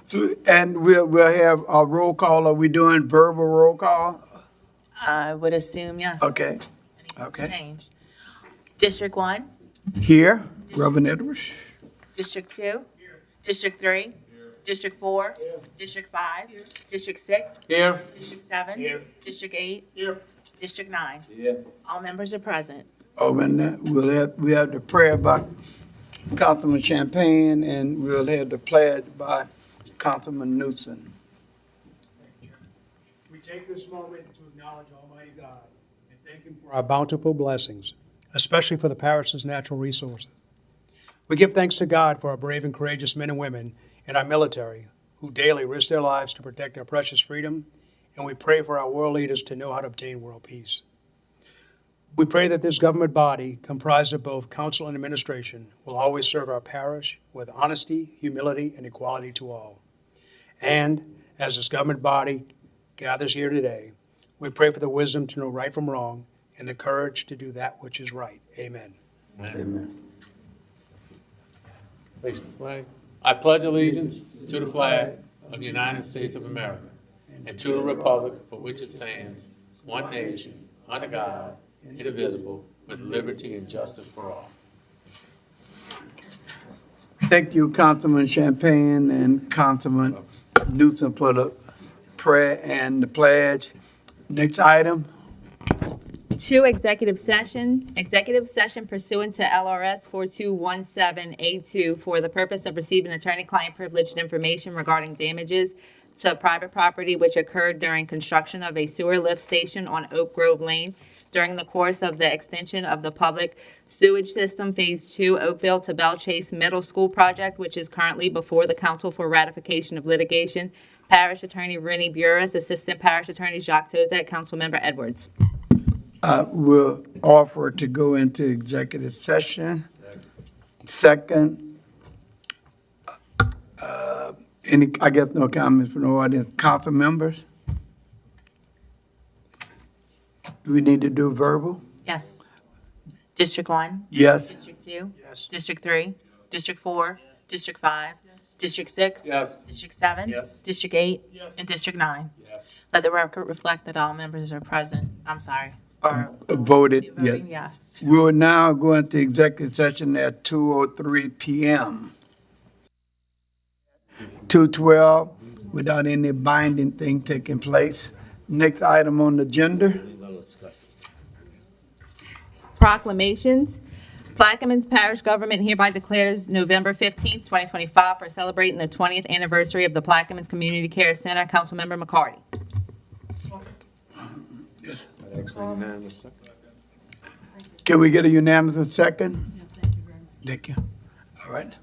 So, and we'll have a roll call. Are we doing verbal roll call? I would assume yes. Okay. Anything's Okay. changed. District 1, Here, Reverend Edwards. District 2, District 3, District 4, District 5, District 6, Here. District 7, District 8, District 9. Yeah. All members are present. Oh, and we have the prayer by Councilman Champagne, and we'll have the pledge by Councilman Newsom. We take this moment to acknowledge Almighty God and thank Him for our bountiful blessings, especially for the parish's natural resources. We give thanks to God for our brave and courageous men and women in our military who daily risk their lives to protect our precious freedom, and we pray for our world leaders to know how to obtain world peace. We pray that this government body, comprised of both council and administration, will always serve our parish with honesty, humility, and equality to all. And as this government body gathers here today, we pray for the wisdom to know right from wrong and the courage to do that which is right. Amen. Amen. Face the flag. I pledge allegiance to the flag of the United States of America and to the republic for which it stands, one nation, under God, indivisible, with liberty and justice for all. Thank you, Councilman Champagne and Councilman Newsom, for the prayer and the pledge. Next item. 2, executive session pursuant to LRS 4217A2 for the purpose of receiving attorney-client privileged information regarding damages to private property which occurred during construction of a sewer lift station on Oak Grove Lane during the course of the extension of the public sewage system Phase 2 Oakville to Bell Chase Middle School project, which is currently before the council for ratification of litigation. Parish Attorney Rennie Burris, Assistant Parish Attorney Jacques Tozak, Councilmember Edwards. We'll offer to go into executive session. Second, I guess no comments from the audience. Council members? Do we need to do verbal? Yes. District 1, Yes. District 2, Yes. District 3, District 4, District 5, District 6, Yes. District 7, Yes. District 8, and District 9. Yes. Let the record reflect that all members are present. I'm sorry. Or Voted, yes. voting yes. We will now go into executive session at 2:03 PM. 2:12, without any binding thing taking place. Next item on the agenda. Proclamations. Plaquemines Parish Government hereby declares November 15th, 2025 for celebrating the 20th anniversary of the Plaquemines Community Care Center. Councilmember McCarty. Can we get a unanimous second? Thank you. All right.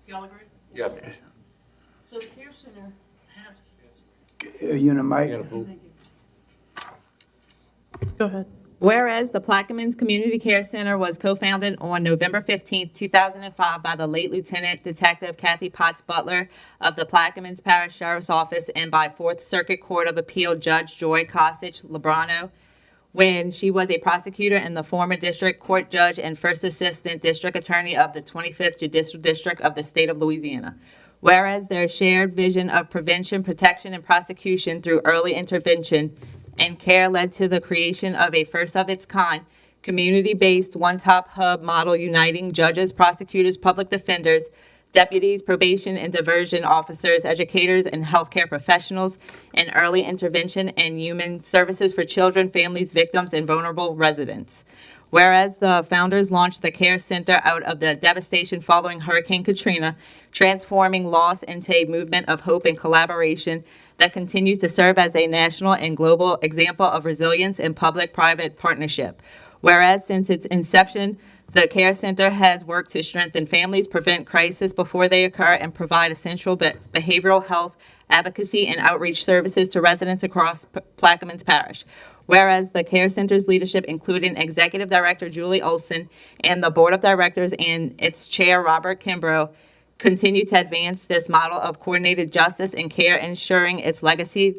Y'all agree? Yes. So the Care Center has. Unimic. Go ahead. Whereas the Plaquemines Community Care Center was co-founded on November 15th, 2005 by the late Lieutenant Detective Kathy Potts Butler of the Plaquemines Parish Sheriff's Office and by Fourth Circuit Court of Appeal Judge Joy Cosich Lebrano when she was a prosecutor and the former district court judge and first assistant district attorney of the 25th Judicial District of the state of Louisiana. Whereas their shared vision of prevention, protection, and prosecution through early intervention and care led to the creation of a first of its kind, community-based one-stop hub model uniting judges, prosecutors, public defenders, deputies, probation and diversion officers, educators, and healthcare professionals in early intervention and human services for children, families, victims, and vulnerable residents. Whereas the founders launched the Care Center out of the devastation following Hurricane Katrina, transforming loss into a movement of hope and collaboration that continues to serve as a national and global example of resilience and public-private partnership. Whereas since its inception, the Care Center has worked to strengthen families, prevent crises before they occur, and provide essential behavioral health, advocacy, and outreach services to residents across Plaquemines Parish. Whereas the Care Center's leadership, including Executive Director Julie Olson and the Board of Directors and its Chair Robert Kimbrough, continue to advance this model of coordinated justice and care, ensuring its legacy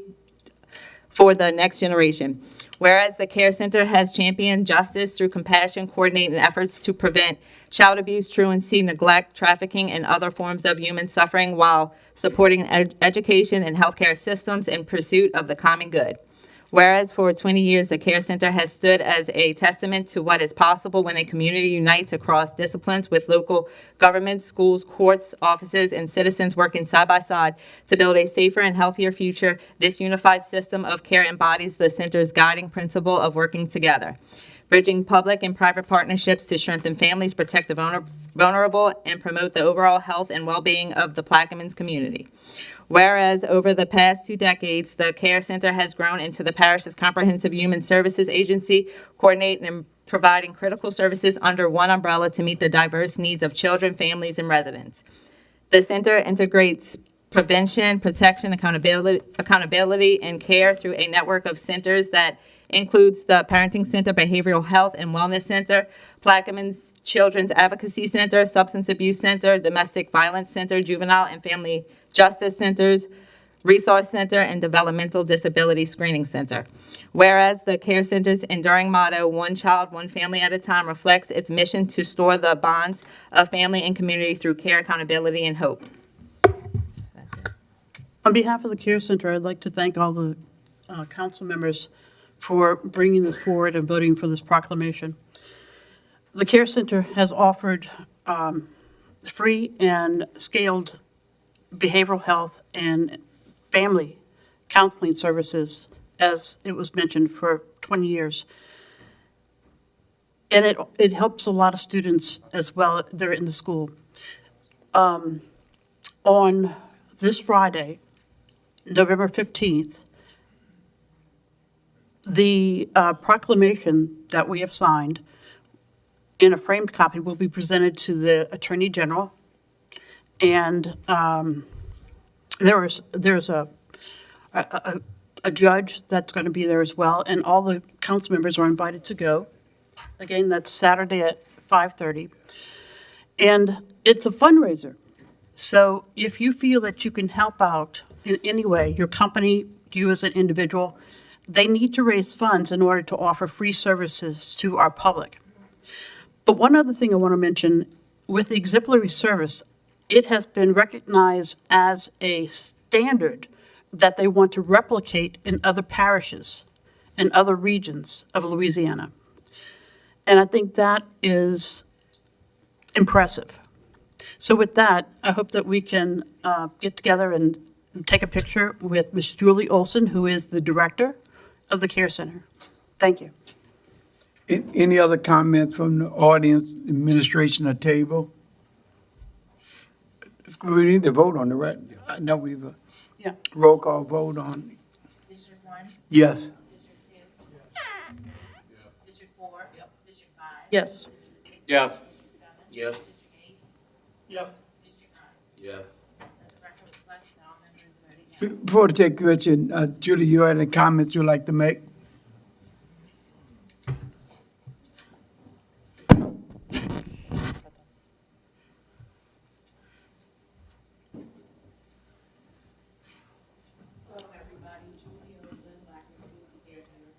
for the next generation. Whereas the Care Center has championed justice through compassion, coordinating efforts to prevent child abuse, truancy, neglect, trafficking, and other forms of human suffering while supporting education and healthcare systems in pursuit of the common good. Whereas for 20 years, the Care Center has stood as a testament to what is possible when a community unites across disciplines with local governments, schools, courts, offices, and citizens working side by side to build a safer and healthier future. This unified system of care embodies the center's guiding principle of working together, bridging public and private partnerships to strengthen families, protect the vulnerable, and promote the overall health and well-being of the Plaquemines community. Whereas over the past 2 decades, the Care Center has grown into the parish's comprehensive human services agency, coordinating and providing critical services under one umbrella to meet the diverse needs of children, families, and residents. The center integrates prevention, protection, accountability, and care through a network of centers that includes the Parenting Center, Behavioral Health and Wellness Center, Plaquemines Children's Advocacy Center, Substance Abuse Center, Domestic Violence Center, Juvenile and Family Justice Centers, Resource Center, and Developmental Disability Screening Center. Whereas the Care Center's enduring motto, "One child, one family at a time," reflects its mission to store the bonds of family and community through care, accountability, and hope. On behalf of the Care Center, I'd like to thank all the council members for bringing this forward and voting for this proclamation. The Care Center has offered free and scaled behavioral health and family counseling services, as it was mentioned, for 20 years. And it helps a lot of students as well. They're in the school. On this Friday, November 15th, the proclamation that we have signed in a framed copy will be presented to the Attorney General. And there's a judge that's going to be there as well, and all the council members are invited to go. Again, that's Saturday at 5:30. And it's a fundraiser. So if you feel that you can help out in any way, your company, you as an individual, they need to raise funds in order to offer free services to our public. But one other thing I want to mention, with the exemplary service, it has been recognized as a standard that they want to replicate in other parishes and other regions of Louisiana. And I think that is impressive. So with that, I hope that we can get together and take a picture with Ms. Julie Olson, who is the director of the Care Center. Thank you. Any other comments from the audience, administration, or table? We need to vote on the right. I know we've Yeah. roll call vote on. District 1? Yes. District 2? District 4? District 5? Yes. Yes. District 7? Yes. District 8? Yes. District 9? Yes. Let the record reflect that all members voted yes. Before I take question, Julie, you had any comments you'd like to make?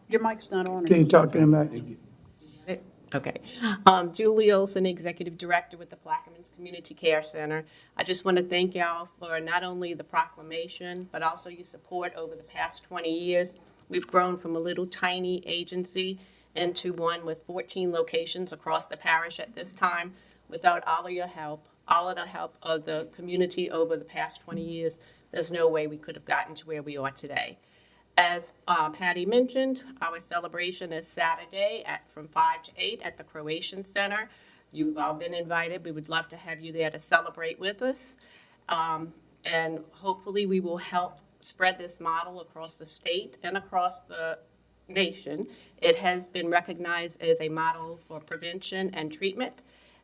Your mic's not on. Can you talk to him about? Okay. Julie Olson, Executive Director with the Plaquemines Community Care Center. I just want to thank y'all for not only the proclamation, but also your support over the past 20 years. We've grown from a little tiny agency into one with 14 locations across the parish at this time. Without all of your help, all of the help of the community over the past 20 years, there's no way we could have gotten to where we are today. As Patty mentioned, our celebration is Saturday from 5 to 8 at the Croatian Center. You've all been invited. We would love to have you there to celebrate with us. And hopefully we will help spread this model across the state and across the nation. It has been recognized as a model for prevention and treatment.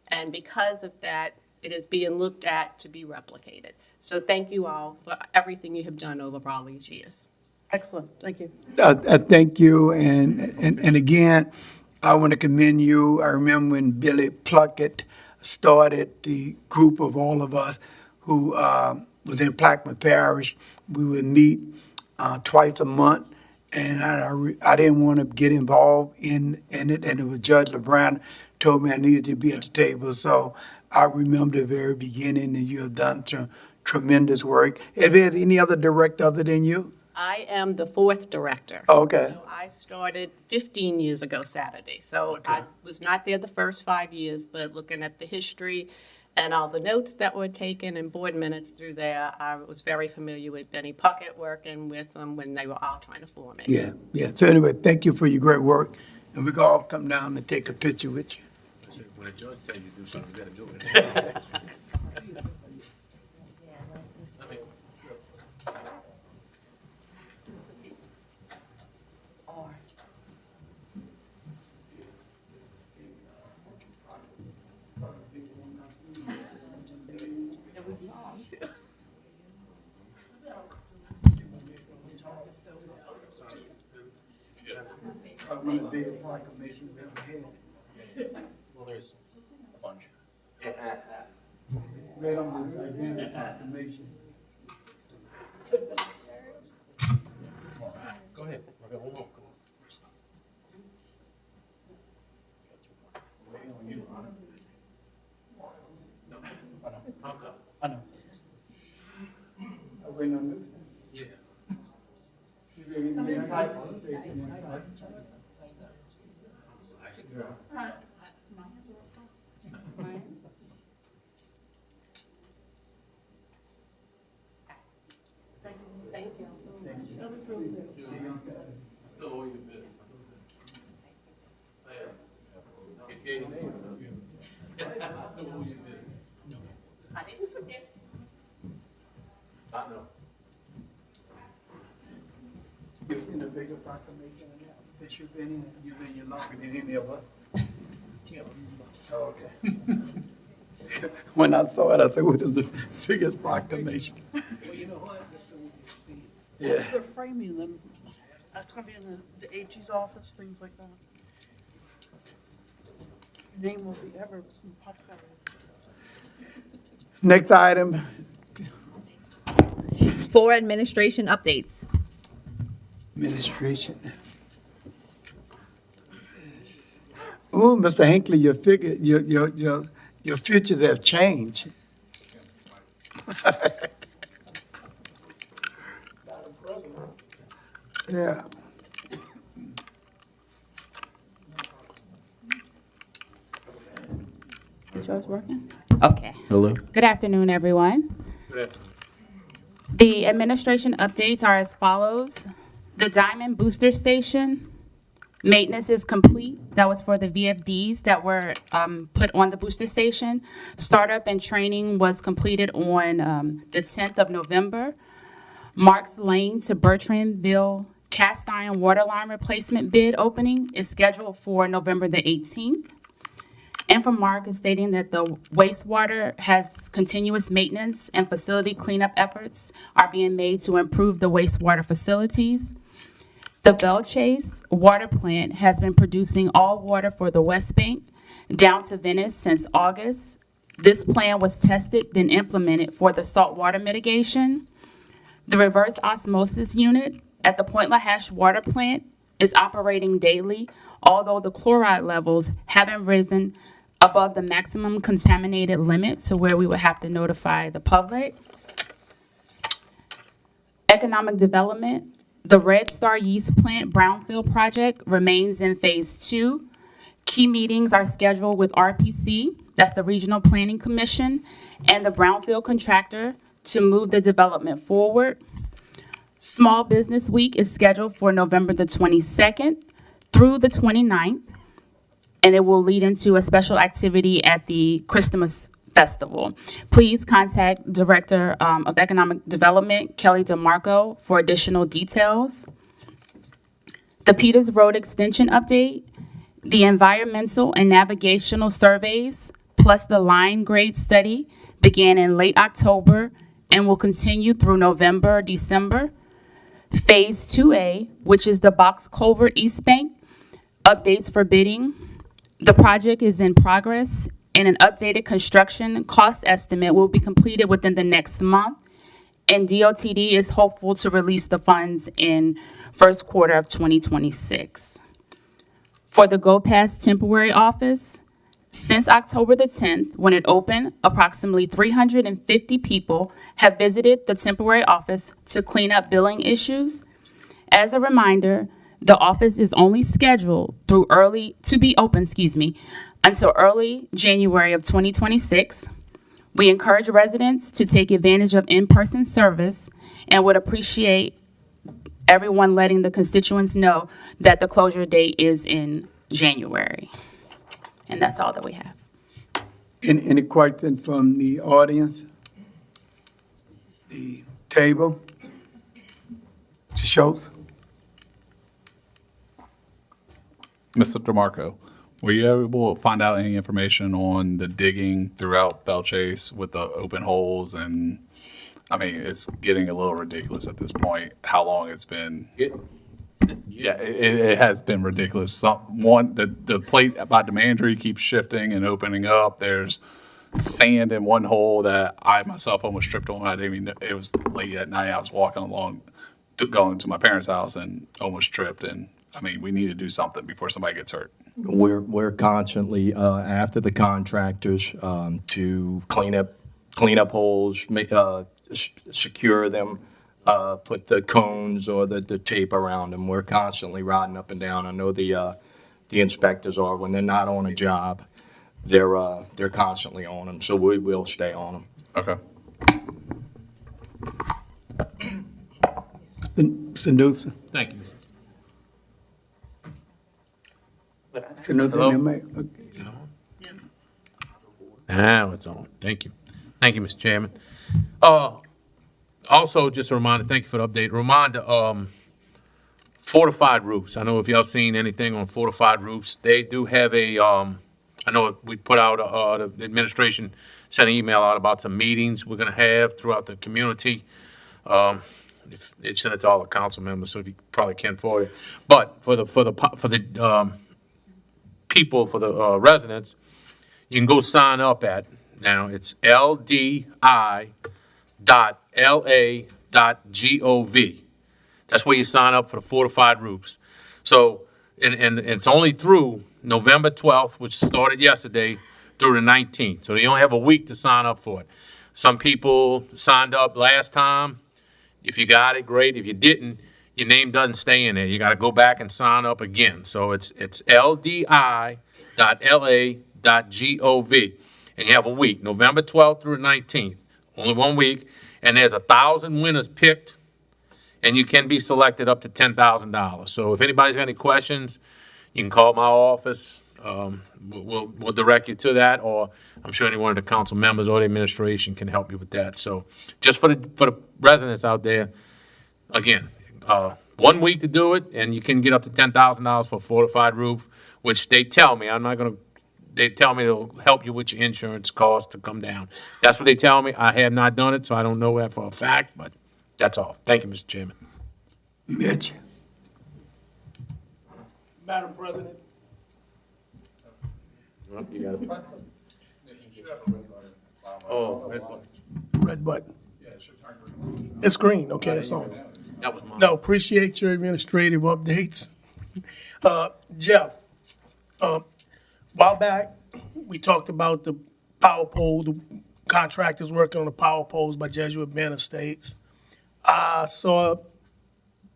And because of that, it is being looked at to be replicated. So thank you all for everything you have done over all these years. Excellent. Thank you. Thank you, and again, I want to commend you. I remember when Billy Pluckett started the group of all of us who was in Plaquemine Parish. We would meet twice a month, and I didn't want to get involved in it, and it was Judge LeBron told me I needed to be at the table, so I remember the very beginning, and you have done tremendous work. Have you had any other director other than you? I am the fourth director. Okay. So I started 15 years ago Saturday, so I was not there the first 5 years, but looking at the history and all the notes that were taken and board minutes through there, I was very familiar with Benny Puckett, working with them when they were all trying to form it. Yeah. So anyway, thank you for your great work, and we can all come down and take a picture with you. I said, when a judge tell you to do something, you gotta do it. One of the biggest proclamations we ever had. Well, there's a bunch. Read on the identity proclamation. Go ahead. I got one more. Come on. I know. Are we on this? Yeah. Still owe you a bit. It's getting there. Still owe you a bit. I didn't forget. I know. You've seen a bigger proclamation than that since you've been in, you've been here longer than any of us. Oh, okay. When I saw it, I said, what is the biggest proclamation? Well, you know what? Yeah. They're framing them. That's gonna be in the AG's office, things like that. Your name will be ever possible. Next item, 4 administration updates. administration. Oh, Mr. Hinckley, your futures have changed. Yeah. Is yours working? Okay. Hello. Good afternoon, everyone. Good afternoon. The administration updates are as follows. The Diamond Booster Station, maintenance is complete. That was for the VFDs that were put on the booster station. Startup and training was completed on the 10th of November. Marks Lane to Bertrandville cast iron water line replacement bid opening is scheduled for November the 18th. Infomark is stating that the wastewater has continuous maintenance and facility cleanup efforts are being made to improve the wastewater facilities. The Bell Chase water plant has been producing all water for the West Bank down to Venice since August. This plan was tested, then implemented for the saltwater mitigation. The reverse osmosis unit at the Point LaHash water plant is operating daily, although the chloride levels haven't risen above the maximum contaminated limit to where we would have to notify the public. Economic development, the Red Star Yeast Plant Brownfield project remains in phase 2. Key meetings are scheduled with RPC, that's the Regional Planning Commission, and the Brownfield contractor to move the development forward. Small Business Week is scheduled for November the 22nd through the 29th, and it will lead into a special activity at the Christmas Festival. Please contact Director of Economic Development, Kelly DeMarco, for additional details. The Peters Road Extension update, the environmental and navigational surveys, plus the line grade study began in late October and will continue through November, December. Phase 2A, which is the Box Culvert East Bank, updates for bidding. The project is in progress, and an updated construction cost estimate will be completed within the next month And DOTD is hopeful to release the funds in first quarter of 2026. For the Go Pass temporary office, since October the 10th, when it opened, approximately 350 people have visited the temporary office to clean up billing issues. As a reminder, the office is only scheduled to be open, until early January of 2026. We encourage residents to take advantage of in-person service and would appreciate everyone letting the constituents know that the closure date is in January. And that's all that we have. Any questions from the audience? The table? Mr. Schultz? Mr. DeMarco, were you able to find out any information on the digging throughout Belchase with the open holes? And, I mean, it's getting a little ridiculous at this point, how long it's been. Yeah, it has been ridiculous. The plate by Demandry keeps shifting and opening up. There's sand in one hole that I myself almost tripped on. I didn't even know, it was late at night. I was walking along, going to my parents' house and almost tripped. And I mean, we need to do something before somebody gets hurt. We're constantly after the contractors to clean up holes, secure them, put the cones or the tape around them. We're constantly riding up and down. I know the inspectors are, when they're not on a job, they're constantly on them. So we will stay on them. Okay. Mr. Newsom? Thank you, Mr. Mr. Newsom, Hello? you may- Now it's on. Thank you. Thank you, Mr. Chairman. Also, just a reminder, thank you for the update. Reminder, fortified roofs. I know if y'all seen anything on fortified roofs, they do have I know we put out, the administration sent an email out about some meetings we're gonna have throughout the community. If they sent it to all the council members, so if you probably can't forward it. But for the people, for the residents, you can go sign up at, now it's ldi.la.gov. That's where you sign up for the fortified roofs. So, and it's only through November 12th, which started yesterday, through the 19th. So you only have a week to sign up for it. Some people signed up last time. If you got it, great. If you didn't, your name doesn't stay in there. You got to go back and sign up again. So it's ldi.la.gov. And you have a week, November 12th through the 19th, only 1 week. And there's 1,000 winners picked, and you can be selected up to $10,000. So if anybody's got any questions, you can call my office. We'll direct you to that, or I'm sure any one of the council members or the administration can help you with that. So just for the residents out there, again, 1 week to do it, and you can get up to $10,000 for a fortified roof, which they tell me, they tell me it'll help you with your insurance costs to come down. That's what they tell me. I have not done it, so I don't know that for a fact, but that's all. Thank you, Mr. Chairman. Mitch? Madam President, Oh, red button. It's green, okay, it's on. that was mine. No, appreciate your administrative updates. Jeff, while back, we talked about the power pole, the contractors working on the power poles by Jesuit Bend Estates. I saw,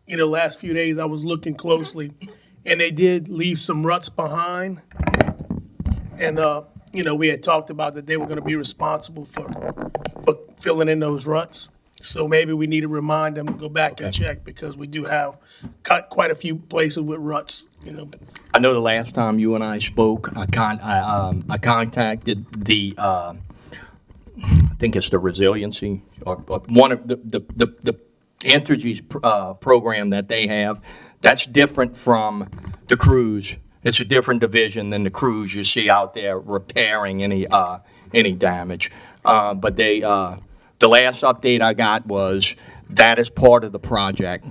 last few days, I was looking closely, and they did leave some ruts behind. And, we had talked about that they were gonna be responsible for filling in those ruts. So maybe we need to remind them to go back and check, because we do have quite a few places with ruts, I know the last time you and I spoke, I contacted the, I think it's the resiliency, or one of the Entergy's program that they have. That's different from the crews. It's a different division than the crews you see out there repairing any damage. But they, the last update I got was that is part of the project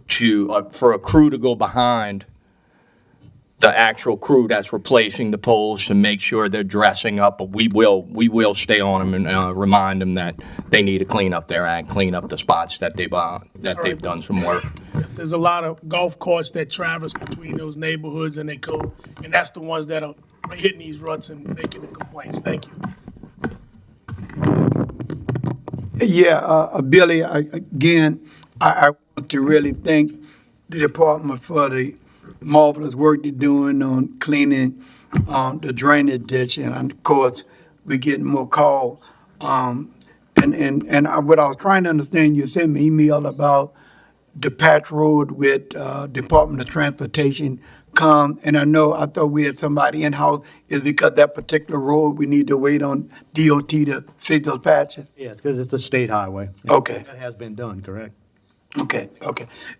for a crew to go behind the actual crew that's replacing the poles to make sure they're dressing up, but we will stay on them and remind them that they need to clean up their act, clean up the spots that they've done some work. There's a lot of golf courses that traverse between those neighborhoods and they go, and that's the ones that are hitting these ruts and making the complaints. Thank you. Yeah, Billy, I want to really thank the department for the marvelous work they're doing on cleaning the drainage ditch, and of course, we're getting more call. What I was trying to understand, you sent me an email about the patch road with Department of Transportation and I thought we had somebody in-house. Is because that particular road, we need to wait on DOT to fix those patches? Yeah, it's because it's the state highway. Okay. That has been done, correct? Okay.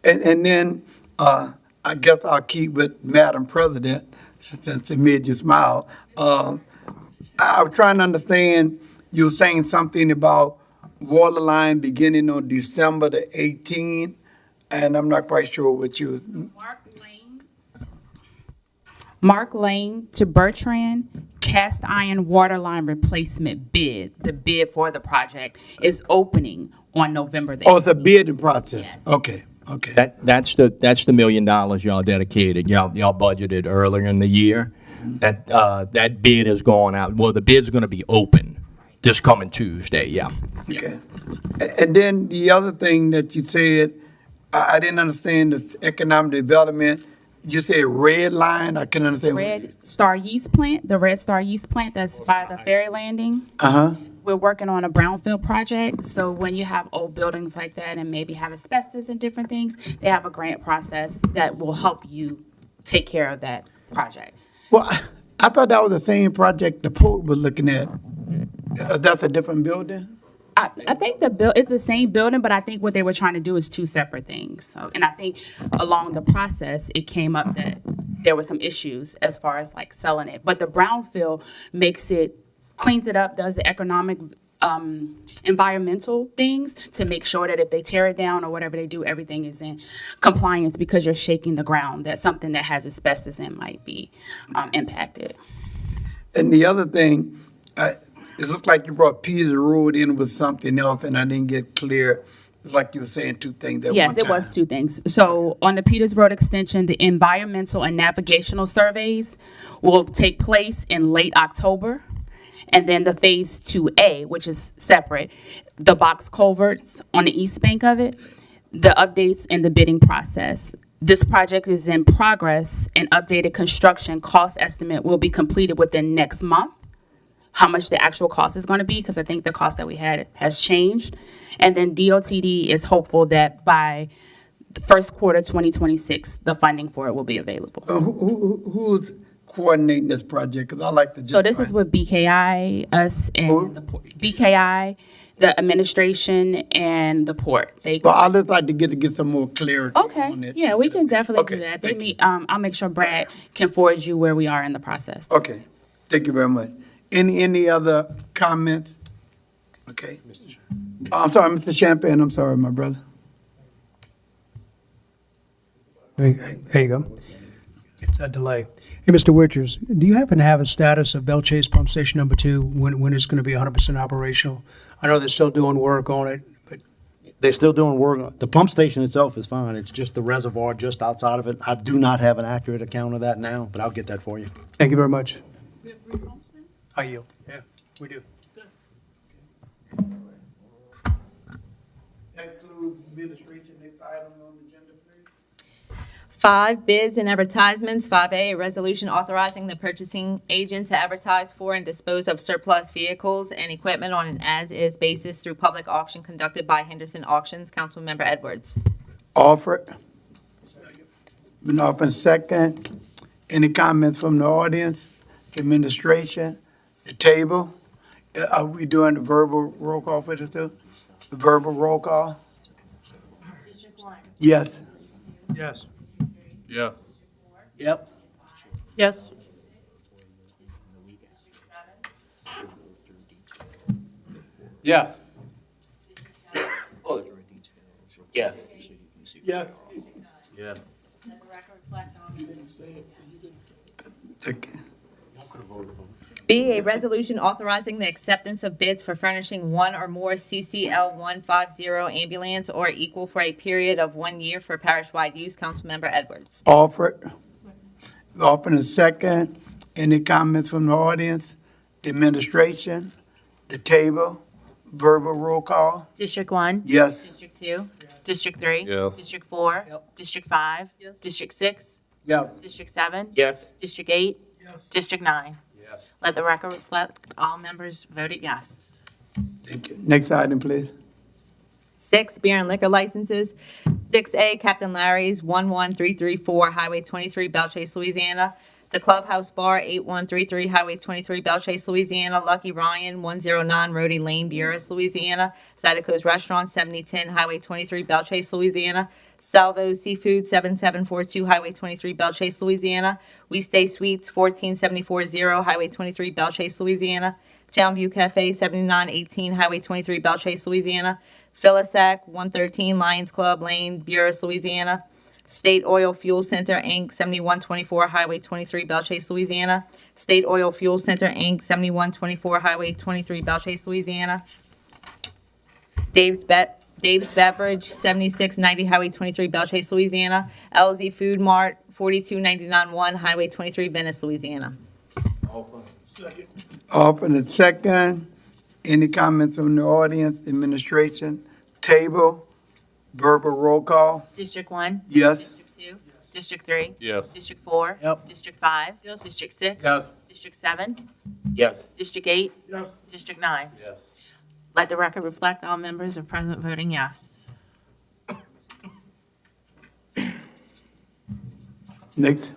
And then, I guess I'll keep with Madam President, since it made you smile. I was trying to understand, you were saying something about water line beginning on December the 18th, and I'm not quite sure what you, Mark Lane to Bertrand, cast iron water line replacement bid. The bid for the project is opening on November the 18th. oh, it's a bidding process? Yes. Okay. That's the $1 million y'all dedicated, y'all budgeted earlier in the year. That bid is going out, well, the bid's gonna be open this coming Tuesday, yeah. Okay. And then the other thing that you said, I didn't understand this economic development. You said red line, I couldn't understand. Red Star Yeast Plant, the Red Star Yeast Plant that's by the ferry landing. Uh-huh. We're working on a brownfield project, so when you have old buildings like that and maybe have asbestos and different things, they have a grant process that will help you take care of that project. Well, I thought that was the same project the Port was looking at. That's a different building? I think it's the same building, but I think what they were trying to do is two separate things. So, and I think along the process, it came up that there were some issues as far as like selling it. But the brownfield cleans it up, does the economic, environmental things to make sure that if they tear it down or whatever they do, everything is in compliance because you're shaking the ground, that something that has asbestos in might be impacted. And the other thing, it looked like you brought Peters Road in with something else, and I didn't get clear. It's like you were saying two things at one time. Yes, it was two things. So on the Peters Road extension, the environmental and navigational surveys will take place in late October. And then the Phase 2A, which is separate, the box culverts on the east bank of it, the updates and the bidding process. This project is in progress and updated construction cost estimate will be completed within next month. How much the actual cost is going to be, because I think the cost that we had has changed. And then DOTD is hopeful that by the first quarter 2026, the funding for it will be available. Who's coordinating this project? Because I like to just. So this is with BKI, us, and the port. BKI, the administration, and the port. Well, I'd just like to get some more clarity Okay, on it. yeah, we can definitely Okay, do that. They thank you. meet, I'll make sure Brad can forward you where we are in the process. Okay, thank you very much. Any other comments? Okay. I'm sorry, Mr. Champagne, I'm sorry, my brother. There you go. It's that delay. Hey, Mr. Witchers, do you happen to have a status of Bell Chase Pump Station number 2, when it's going to be 100% operational? I know they're still doing work on it, but They're still doing work. The pump station itself is fine. It's just the reservoir just outside of it. I do not have an accurate account of that now, but I'll get that for you. thank you very much. I yield. Yeah, we do. That concludes administration. Next item on the agenda, please. 5, bids and advertisements. 5A, a resolution authorizing the purchasing agent to advertise for and dispose of surplus vehicles and equipment on an as-is basis through public auction conducted by Henderson Auctions. Councilmember Edwards. Offered. Been offered second. Any comments from the audience, administration, the table? Are we doing the verbal roll call for this too? The verbal roll call? Yes. Yes. Yes. Yep. Yes. Yes. Yes. Yes. Yes. reflect all members. Okay. B, a resolution authorizing the acceptance of bids for furnishing one or more CCL 150 ambulance or equal for a period of 1 year for parish-wide use. Councilmember Edwards. Offered. Offered and second. Any comments from the audience, the administration, the table, verbal roll call? District 1? Yes. District 2? District 3? Yes. District 4? District 5? District 6? Yes. District 7? Yes. District 8? Yes. District 9? Yes. Let the record reflect all members voted yes. Thank you. Next item, please. 6, beer and liquor licenses. 6A, Captain Larry's 11334 Highway 23, Belchase, Louisiana. The Clubhouse Bar 8133 Highway 23, Belchase, Louisiana. Lucky Ryan 109 Rhodey Lane, Buras, Louisiana. Zydeco's Restaurant 7010 Highway 23, Belchase, Louisiana. Salvo Seafood 7742 Highway 23, Belchase, Louisiana. We Stay Sweets 14740 Highway 23, Belchase, Louisiana. Townview Cafe 7918 Highway 23, Belchase, Louisiana. Philisac 113 Lions Club Lane, Buras, Louisiana. State Oil Fuel Center, Inc., 7124 Highway 23, Belchase, Louisiana. State Oil Fuel Center, Inc., 7124 Highway 23, Belchase, Louisiana. Dave's Beverage, 7690 Highway 23, Belchase, Louisiana. LZ Food Mart, 42991 Highway 23, Venice, Louisiana. Second. Offered and second. Any comments from the audience, administration, table, verbal roll call? District 1? Yes. District 2? District 3? Yes. District 4? Yep. District 5? District 6? Yes. District 7? Yes. District 8? Yes. District 9? Yes. Let the record reflect all members are present voting yes. Next.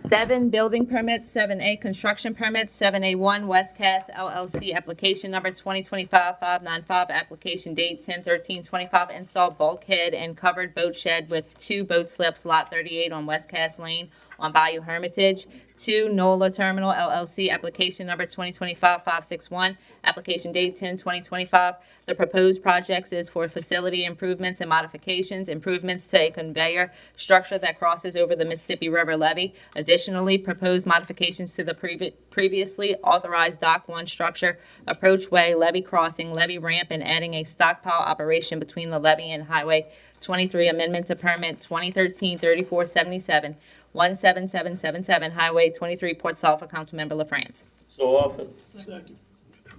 7, building permits. 7A, construction permits. 7A1, West Cast LLC, application number 2025-595, application date 10/13/25, install bulkhead and covered boat shed with 2 boat slips, lot 38 on West Cast Lane on Bayou Hermitage. 2, NOLA Terminal LLC, application number 2025-561, application date 10/2025. The proposed projects is for facility improvements and modifications, improvements to a conveyor structure that crosses over the Mississippi River levee. Additionally, proposed modifications to the previously authorized Dock 1 structure, approachway, levee crossing, levee ramp, and adding a stockpile operation between the levee and Highway 23, amendment to permit 2013-3477, 17777, Highway 23, Port Suffolk. Councilmember LaFrance. So often. Second.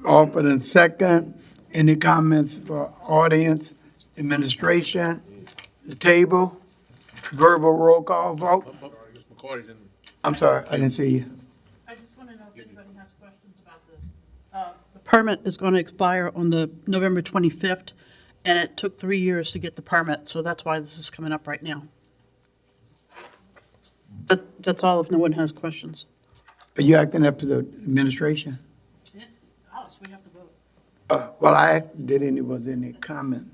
Offered and second. Any comments for audience, administration, the table, verbal roll call vote? Mr. McCarty's in. I'm sorry, I didn't see you. I just want to know if anybody has questions about this. The permit is going to expire on the November 25th, and it took 3 years to get the permit, so that's why this is coming up right now. That's all if no one has questions. Are you acting up to the administration? Alice, we have to vote. Well, was any comment?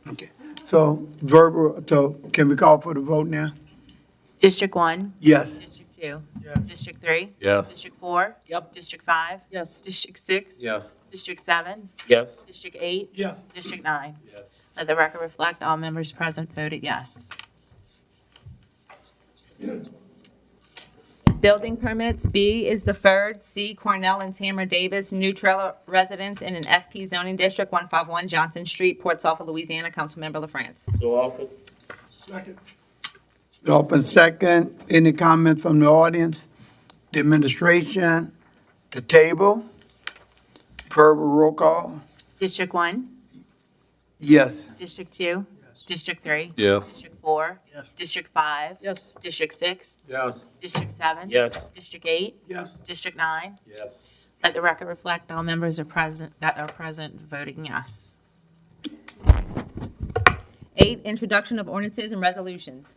Okay, so can we call for the vote now? District 1? Yes. District 2? District 3? Yes. District 4? Yep. District 5? Yes. District 6? Yes. District 7? Yes. District 8? Yes. District 9? Yes. Let the record reflect all members present voted yes. Building permits. B is deferred. C, Cornell and Tamara Davis, new trailer residents in an FP zoning district, 151 Johnson Street, Port Suffolk, Louisiana. Councilmember LaFrance. So often. Second. Open second. Any comments from the audience, the administration, the table, verbal roll call? District 1? Yes. District 2? District 3? Yes. District 4? District 5? Yes. District 6? Yes. District 7? Yes. District 8? Yes. District 9? Yes. Let the record reflect all members are present, voting yes. 8, introduction of ordinances and resolutions.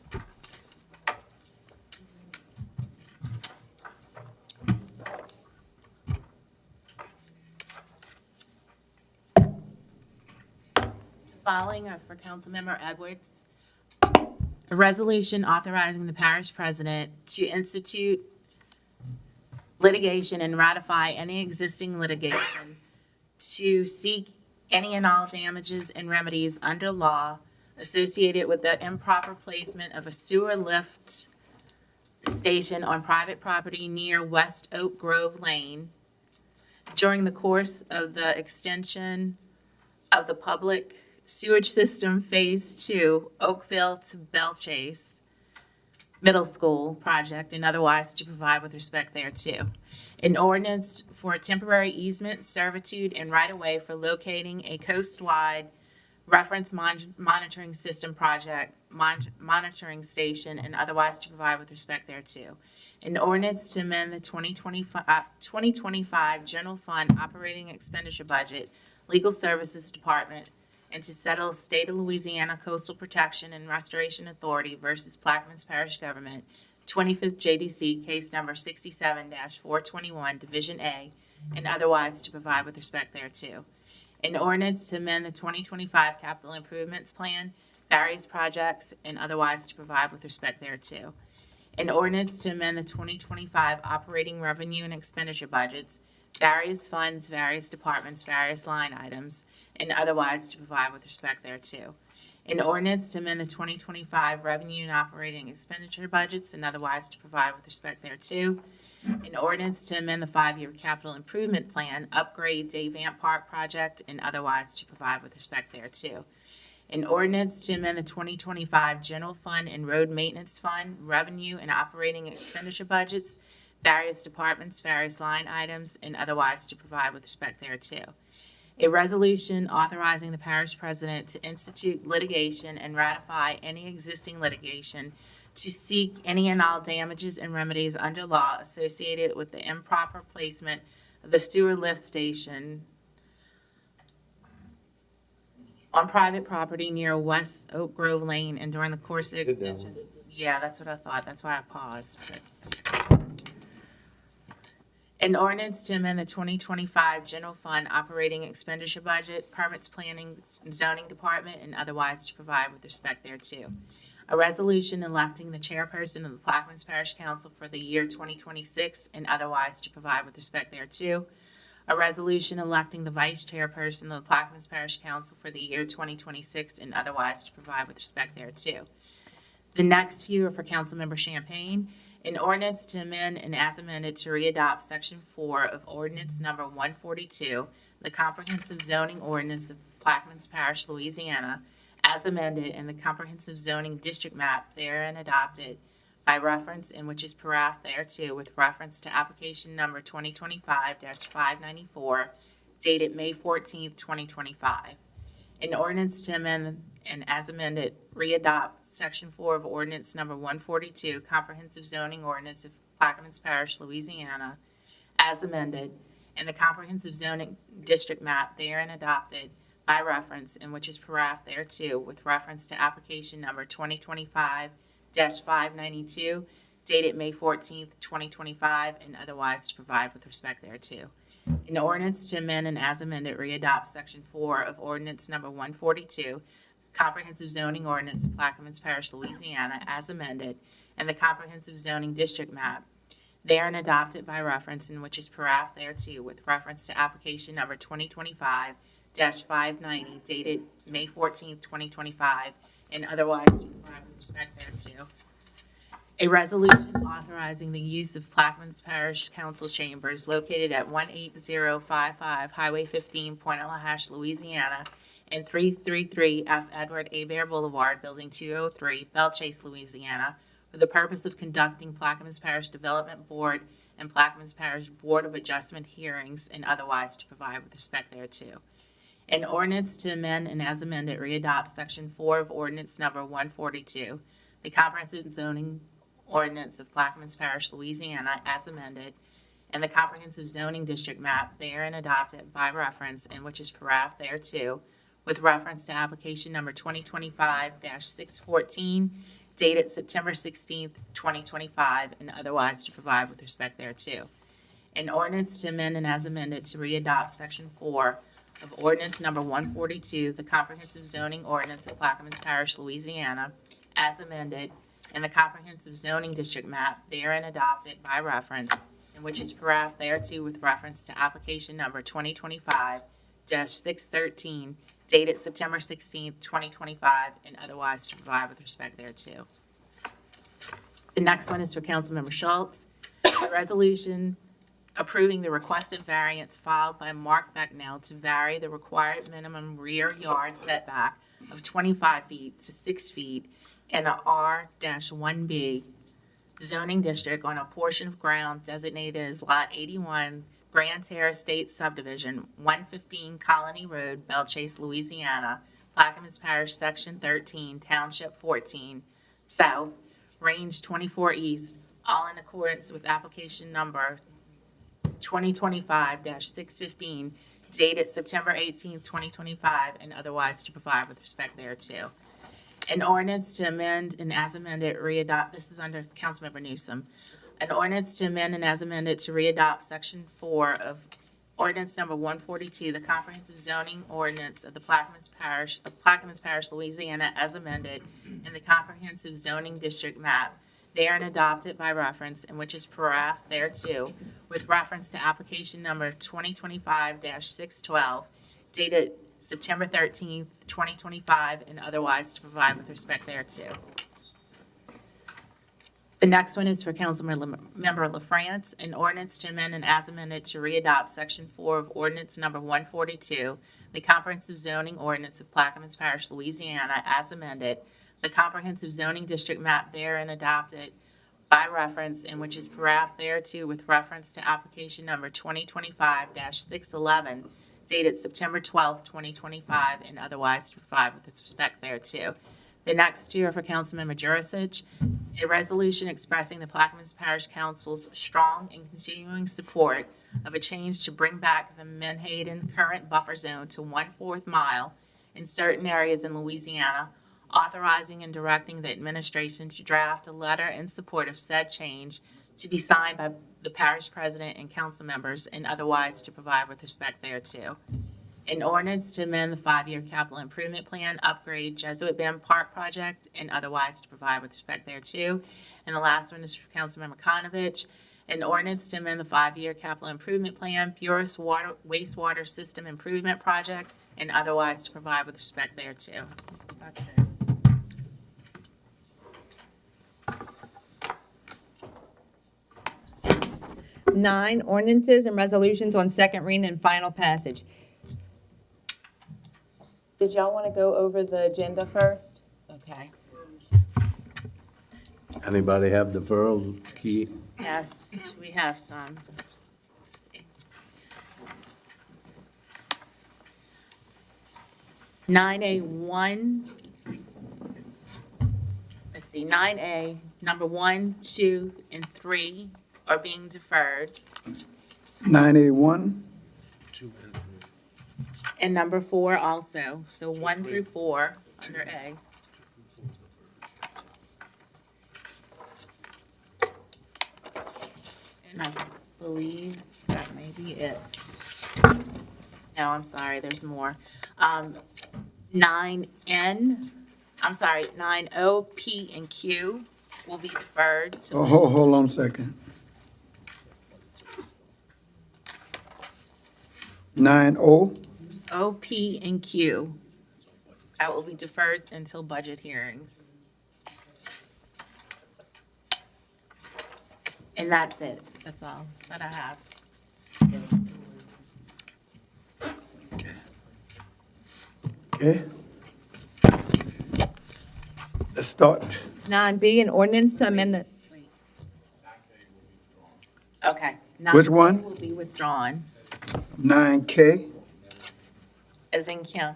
Following are for Councilmember Edwards. A resolution authorizing the parish president to institute litigation and ratify any existing litigation to seek any and all damages and remedies under law associated with the improper placement of a sewer lift station on private property near West Oak Grove Lane during the course of the extension of the public sewage system Phase 2, Oakville to Belchase Middle School project, and otherwise to provide with respect thereto. An ordinance for a temporary easement, servitude, and right-of-way for locating a coastwide reference monitoring system project, monitoring station, and otherwise to provide with respect thereto. An ordinance to amend the 2025 general fund operating expenditure budget, legal services department, and to settle State of Louisiana Coastal Protection and Restoration Authority versus Plaquemines Parish Government, 25th JDC, case number 67-421, Division A, and otherwise to provide with respect thereto. An ordinance to amend the 2025 capital improvements plan, various projects, and otherwise to provide with respect thereto. An ordinance to amend the 2025 operating revenue and expenditure budgets, various funds, various departments, various line items, and otherwise to provide with respect thereto. An ordinance to amend the 2025 revenue and operating expenditure budgets and otherwise to provide with respect thereto. An ordinance to amend the 5-year capital improvement plan, upgrade Dave Vamp Park project, and otherwise to provide with respect thereto. An ordinance to amend the 2025 general fund and road maintenance fund, revenue and operating expenditure budgets, various departments, various line items, and otherwise to provide with respect thereto. A resolution authorizing the parish president to institute litigation and ratify any existing litigation to seek any and all damages and remedies under law associated with the improper placement of the sewer lift station on private property near West Oak Grove Lane and during the course of the extension. Yeah, that's what I thought. That's why I paused. An ordinance to amend the 2025 general fund operating expenditure budget, permits planning and zoning department, and otherwise to provide with respect thereto. A resolution electing the chairperson of the Plaquemines Parish Council for the year 2026 and otherwise to provide with respect thereto. A resolution electing the vice chairperson of the Plaquemines Parish Council for the year 2026 and otherwise to provide with respect thereto. The next few are for Councilmember Champagne. An ordinance to amend and as amended to readopt Section 4 of Ordinance Number 142, the Comprehensive Zoning Ordinance of Plaquemines Parish, Louisiana, as amended, and the Comprehensive Zoning District Map therein adopted by reference and which is paraphrased thereto with reference to application number 2025-594 dated May 14th, 2025. An ordinance to amend and as amended, readopt Section 4 of Ordinance Number 142, Comprehensive Zoning Ordinance of Plaquemines Parish, Louisiana, as amended, and the Comprehensive Zoning District Map therein adopted by reference and which is paraphrased thereto with reference to application number 2025-592 dated May 14th, 2025, and otherwise to provide with respect thereto. An ordinance to amend and as amended readopt Section 4 of Ordinance Number 142, Comprehensive Zoning Ordinance of Plaquemines Parish, Louisiana, as amended, and the Comprehensive Zoning District Map therein adopted by reference and which is paraphrased thereto with reference to application number 2025-590 dated May 14th, 2025, and otherwise to provide with respect thereto. A resolution authorizing the use of Plaquemines Parish Council chambers located at 18055 Highway 15, Point Elahash, Louisiana, and 333 F. Edward A. Bear Boulevard, Building 203, Belchase, Louisiana, for the purpose of conducting Plaquemines Parish Development Board and Plaquemines Parish Board of Adjustment hearings and otherwise to provide with respect thereto. An ordinance to amend and as amended readopt Section 4 of Ordinance Number 142, the Comprehensive Zoning Ordinance of Plaquemines Parish, Louisiana, as amended, and the Comprehensive Zoning District Map therein adopted by reference and which is paraphrased thereto with reference to application number 2025-614 dated September 16th, 2025, and otherwise to provide with respect thereto. An ordinance to amend and as amended to readopt Section 4 of Ordinance Number 142, the Comprehensive Zoning Ordinance of Plaquemines Parish, Louisiana, as amended, and the Comprehensive Zoning District Map therein adopted by reference, and which is paraphrased thereto with reference to application number 2025-615 2025-613 dated September 16th, 2025, and otherwise to provide with respect thereto. The next one is for Councilmember Schultz. A resolution approving the requested variance filed by Mark Becknell to vary the required minimum rear yard setback of 25 feet to 6 feet in a R-1B zoning district on a portion of ground designated as Lot 81, Grand Terre Estates Subdivision, 115 Colony Road, Belchase, Louisiana, Plaquemines Parish, Section 13, Township 14, South, Range 24 East, all in accordance with application number 2025-615, dated September 18th, 2025, and otherwise to provide with respect thereto. An ordinance to amend and as amended readopt, this is under Councilmember Newsom. An ordinance to amend and as amended to readopt Section 4 of Ordinance Number 142, the comprehensive zoning ordinance of the Plaquemines Parish, Louisiana, as amended, in the comprehensive zoning district map, therein adopted by reference, and which is paraphrased thereto, with reference to application number 2025-612, dated September 13th, 2025, and otherwise to provide with respect thereto. The next one is for Councilmember LaFrance, an ordinance to amend and as amended to readopt Section 4 of Ordinance Number 142, the comprehensive zoning ordinance of Plaquemines Parish, Louisiana, as amended, the comprehensive zoning district map therein adopted by reference, and which is paraphrased thereto with reference to application number 2025-611, dated September 12th, 2025, and otherwise to provide with respect thereto. The next two are for Councilmember Jurisic, a resolution expressing the Plaquemines Parish Council's strong and continuing support of a change to bring back the Menhaden current buffer zone to 1/4 mile in certain areas in Louisiana, authorizing and directing the administration to draft a letter in support of said change to be signed by the parish president and council members, and otherwise to provide with respect thereto. An ordinance to amend the 5-year capital improvement plan, upgrade Jesuit Bend Park project, and otherwise to provide with respect thereto. And the last one is for Councilmember Konovich, an ordinance to amend the 5-year capital improvement plan, Purist Water Wastewater System Improvement Project, and otherwise to provide with respect thereto. That's it. Nine, ordinances and resolutions on second reading and final passage. Did y'all want to go over the agenda first? Okay. Anybody have deferrals, Key? Yes, we have some. Let's see. 9A1. Let's see, 9A, number 1, 2, and 3 are being deferred. 9A1, And number 4 also, so 1 through 4 under A. And I believe that may be it. No, I'm sorry, there's more. 9N, I'm sorry, 9O, P, and Q will be deferred. oh, hold on a second. 9O, O, P, and Q. That will be deferred until budget hearings. And that's it. That's all that I have. okay. Let's start. 9B, an ordinance to amend the, Okay. Which 9K one? will be withdrawn, 9K, as in Kim.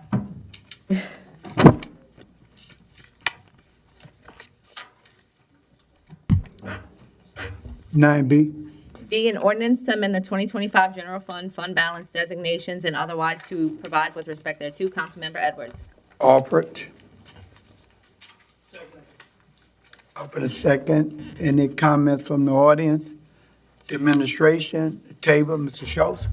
9B, B, an ordinance to amend the 2025 general fund, fund balance designations, and otherwise to provide with respect thereto. Councilmember Edwards. Alpert. Alpert a second. Any comments from the audience? The administration, the table, Mr. Schultz?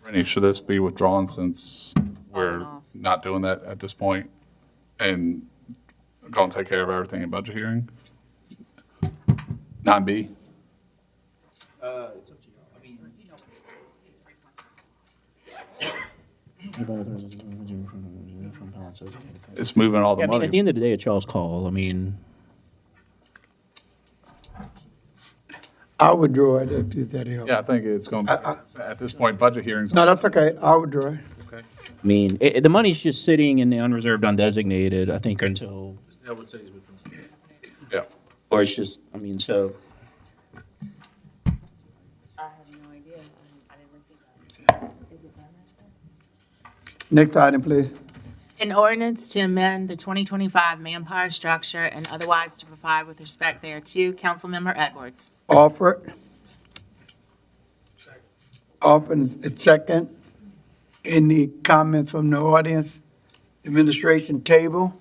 Rennie, should this be withdrawn since we're not doing that at this point and going to take care of everything in budget hearing? 9B? It's up to you. I mean, It's moving all the Yeah, I mean, at the money. end of the day, it's y'all's call. I mean, I would draw it if that helps. Yeah, I think it's going, at this point, budget hearings. No, that's okay. I would draw it. the money's just sitting in the unreserved undesignated, I think, until, Yeah. or it's just, I mean, so. I have no idea. I didn't receive that. Is it done? Next item, please. An ordinance to amend the 2025 manpower structure and otherwise to provide with respect thereto. Councilmember Edwards. Offer it. Offer and second. Any comments from the audience? Administration table?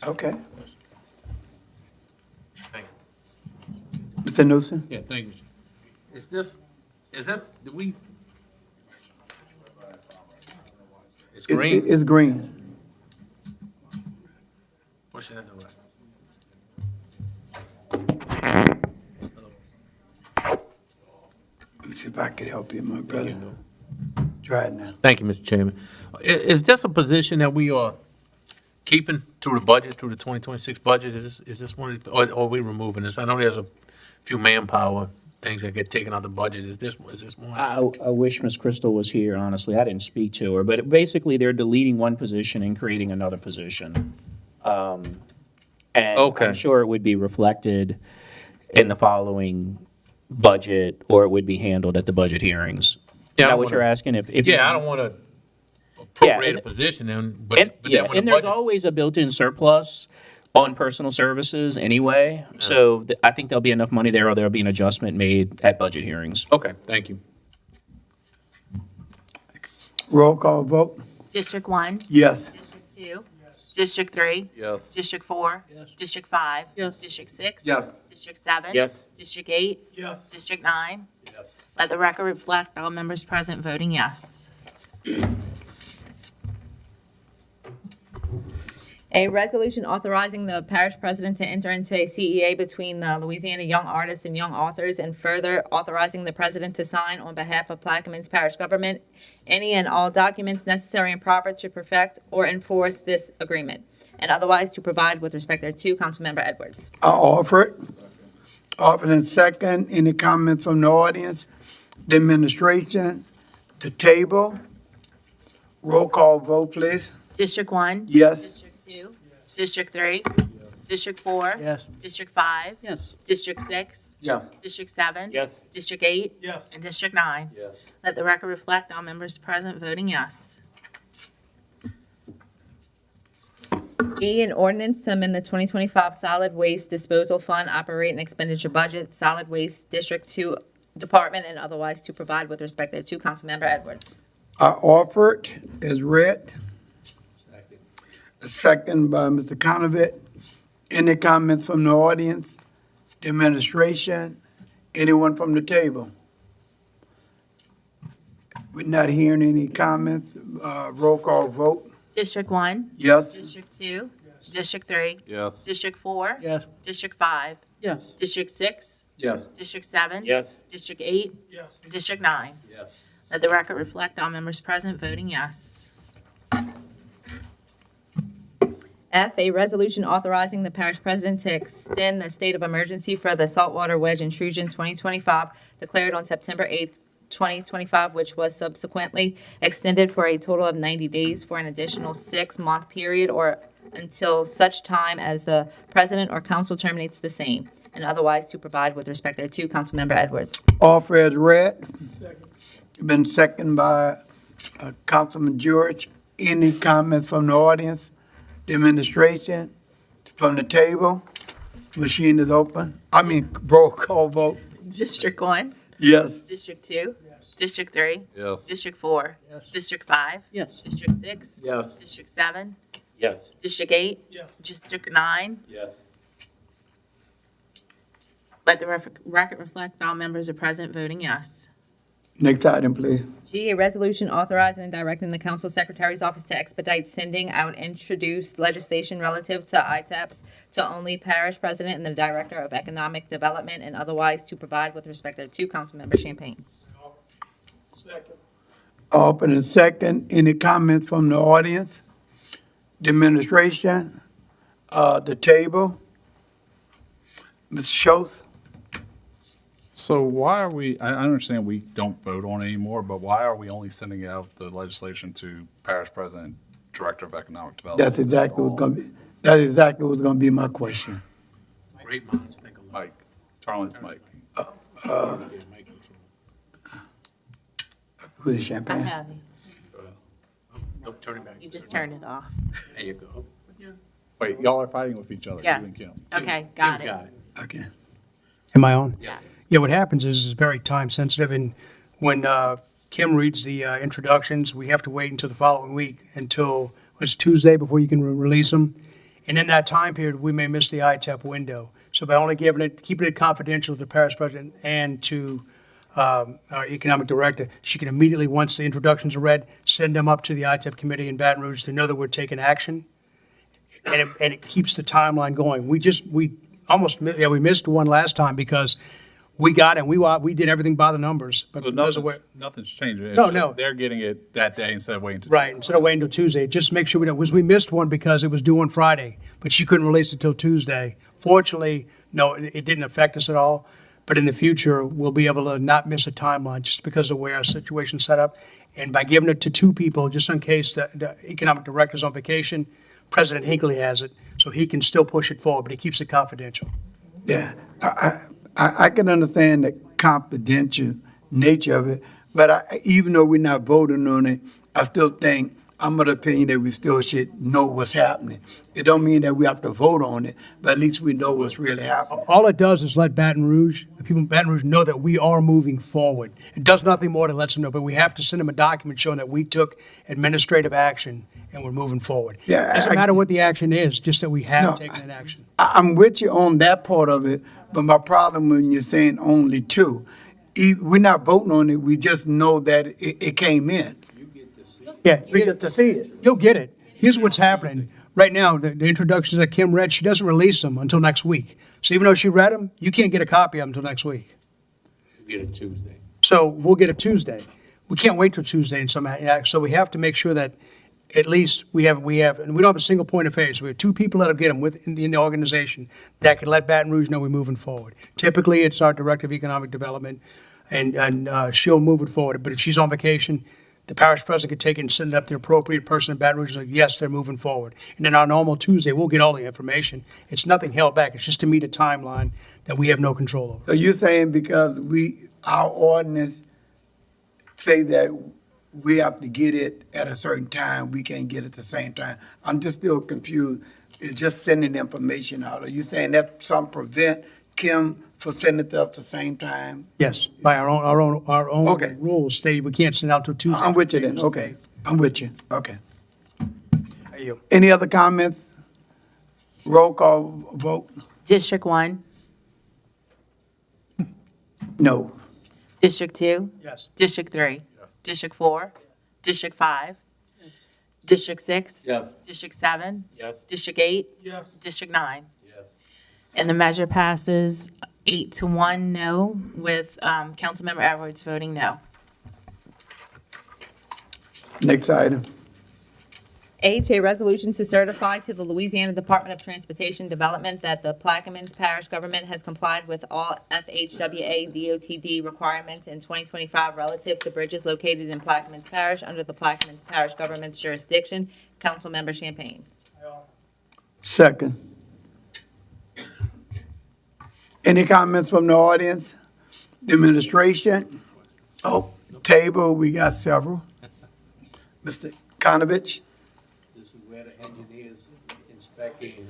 Okay. Thank Mr. Newsom? Yeah, thank you. Is this, do we? It's green? It's green. Push it in the right. Let me see if I can help you, my brother. Try it now. Thank you, Mr. Chairman. Is this a position that we are keeping through the budget, through the 2026 budget? Is this one, or are we removing this? I know there's a few manpower things that get taken out of the budget. Is this one? I wish Ms. Crystal was here, honestly. I didn't speak to her, but basically, they're deleting one position and creating another position. And Okay. I'm sure it would be reflected in the following budget, or it would be handled at the budget hearings. Is Yeah, I that what wanna- you're asking? If Yeah, I don't want to appropriate a and- position, but And, then yeah, when and the there's budget. always a built-in surplus on personal services anyway. So I think there'll be enough money there, or there'll be an adjustment made at budget hearings. Okay, thank you. Roll call vote? District 1. Yes. District 2. District 3. Yes. District 4. District 5. Yes. District 6. Yes. District 7. Yes. District 8. Yes. District 9. Let the record reflect all members present voting yes. A resolution authorizing the parish president to enter into a CEA between the Louisiana Young Artists and Young Authors, and further authorizing the president to sign on behalf of Plaquemines Parish government any and all documents necessary and proper to perfect or enforce this agreement, and otherwise to provide with respect thereto. Councilmember Edwards. I offer it. Offer and second. Any comments from the audience? The administration? The table? Roll call vote, please. District 1. Yes. District 2. District 3. District 4. Yes. District 5. Yes. District 6. Yes. District 7. Yes. District 8. Yes. And District 9. Yes. Let the record reflect all members present voting yes. E, an ordinance to amend the 2025 solid waste disposal fund operating expenditure budget, solid waste District 2 department, and otherwise to provide with respect thereto. Councilmember Edwards. I offer it as read. A second by Mr. Conover. Any comments from the audience? The administration? Anyone from the table? We're not hearing any comments. Roll call vote. District 1. Yes. District 2. District 3. Yes. District 4. Yes. District 5. Yes. District 6. Yes. District 7. Yes. District 8. Yes. And District 9. Yes. Let the record reflect all members present voting yes. F, a resolution authorizing the parish president to extend the state of emergency for the saltwater wedge intrusion 2025 declared on September 8th, 2025, which was subsequently extended for a total of 90 days for an additional 6-month period or until such time as the president or council terminates the same, and otherwise to provide with respect thereto. Councilmember Edwards. Offer as read. Second. Been seconded by Councilman George. Any comments from the audience? The administration? From the table? Machine is open. Roll call vote. District 1. Yes. District 2. District 3. Yes. District 4. District 5. Yes. District 6. Yes. District 7. Yes. District 8. Yes. District 9. Yes. Let the record reflect all members are present voting yes. Next item, please. G, a resolution authorizing and directing the council secretary's office to expedite sending out introduced legislation relative to ITEPs to only parish president and the director of economic development and otherwise to provide with respect to Councilmember Champagne. Second. Open and second. Any comments from the audience? The administration? The table? Mr. Schultz? So why are we, I understand we don't vote on it anymore, but why are we only sending out the legislation to parish president, director of economic development? That's exactly what's gonna be my question. Great minds think alike. Mike, Tarleton's Mike. Who's the I Champagne? have it. Nope, turn it back. You just turn it off. There you go. Wait, y'all are fighting with each other, you and Yes. Kim. Okay, got Kim's it. got it. Okay. Am I on? Yes. Yeah, what happens is it's very time sensitive, and when Kim reads the introductions, we have to wait until the following week, until it's Tuesday before you can release them. And in that time period, we may miss the ITEP window. So by only keeping it confidential to the parish president and to our economic director, she can immediately, once the introductions are read, send them up to the ITEP committee in Baton Rouge to know that we're taking action. And it keeps the timeline going. We missed one last time because we got it, we did everything by the numbers. But So because of where, nothing's changing. It's No, just no. They're getting it that day instead of waiting to. right, instead of waiting until Tuesday, just make sure we missed one because it was due on Friday, but she couldn't release it till Tuesday. Fortunately, no, it didn't affect us at all. But in the future, we'll be able to not miss a timeline just because of where our situation's set up. And by giving it to two people, just in case the economic director's on vacation, President Hinckley has it, so he can still push it forward, but he keeps it confidential. Yeah, I can understand the confidential nature of it, but even though we're not voting on it, I still think, I'm of the opinion that we still should know what's happening. It don't mean that we have to vote on it, but at least we know what's really happening. All it does is let Baton Rouge, the people in Baton Rouge, know that we are moving forward. It does nothing more than lets them know, but we have to send them a document showing that we took administrative action and we're moving forward. Yeah, Doesn't I- matter what the action is, just that we No, have taken an action. I'm with you on that part of it, but my problem when you're saying only two, we're not voting on it, we just know that it came in. Yeah, We get to see it. you'll get it. Here's what's happening. Right now, the introductions that Kim read, she doesn't release them until next week. So even though she read them, you can't get a copy of them until next week. You get it Tuesday. So we'll get it Tuesday. We can't wait till Tuesday in some act, so we have to make sure that at least we have, and we don't have a single point of failure. So we have two people that'll get them in the organization that can let Baton Rouge know we're moving forward. Typically, it's our Director of Economic Development, and she'll move it forward. But if she's on vacation, the parish president could take it and send it up to the appropriate person in Baton Rouge, like, yes, they're moving forward. And then our normal Tuesday, we'll get all the information. It's nothing held back. It's just to meet a timeline that we have no control over. So you're saying because our ordinance say that we have to get it at a certain time, we can't get it at the same time? I'm just still confused. It's just sending information out. Are you saying that some prevent Kim from sending it to us at the same time? Yes, by our own Okay. rules state we can't send out till Tuesday. I'm with you then, okay. I'm with you, okay. Are you? Any other comments? Roll call vote? District 1, No. District 2, Yes. District 3, District 4, District 5, District 6, Yes. District 7, Yes. District 8, Yes. District 9. Yes. And the measure passes 8-1 no, with Councilmember Edwards voting no. Next item. H, a resolution to certify to the Louisiana Department of Transportation Development that the Plaquemines Parish Government has complied with all FHWA DOTD requirements in 2025 relative to bridges located in Plaquemines Parish under the Plaquemines Parish Government's jurisdiction. Councilmember Champagne. Second. Any comments from the audience? The administration? Oh, table, we got several. Mr. Konovich? This is where the engineers inspecting.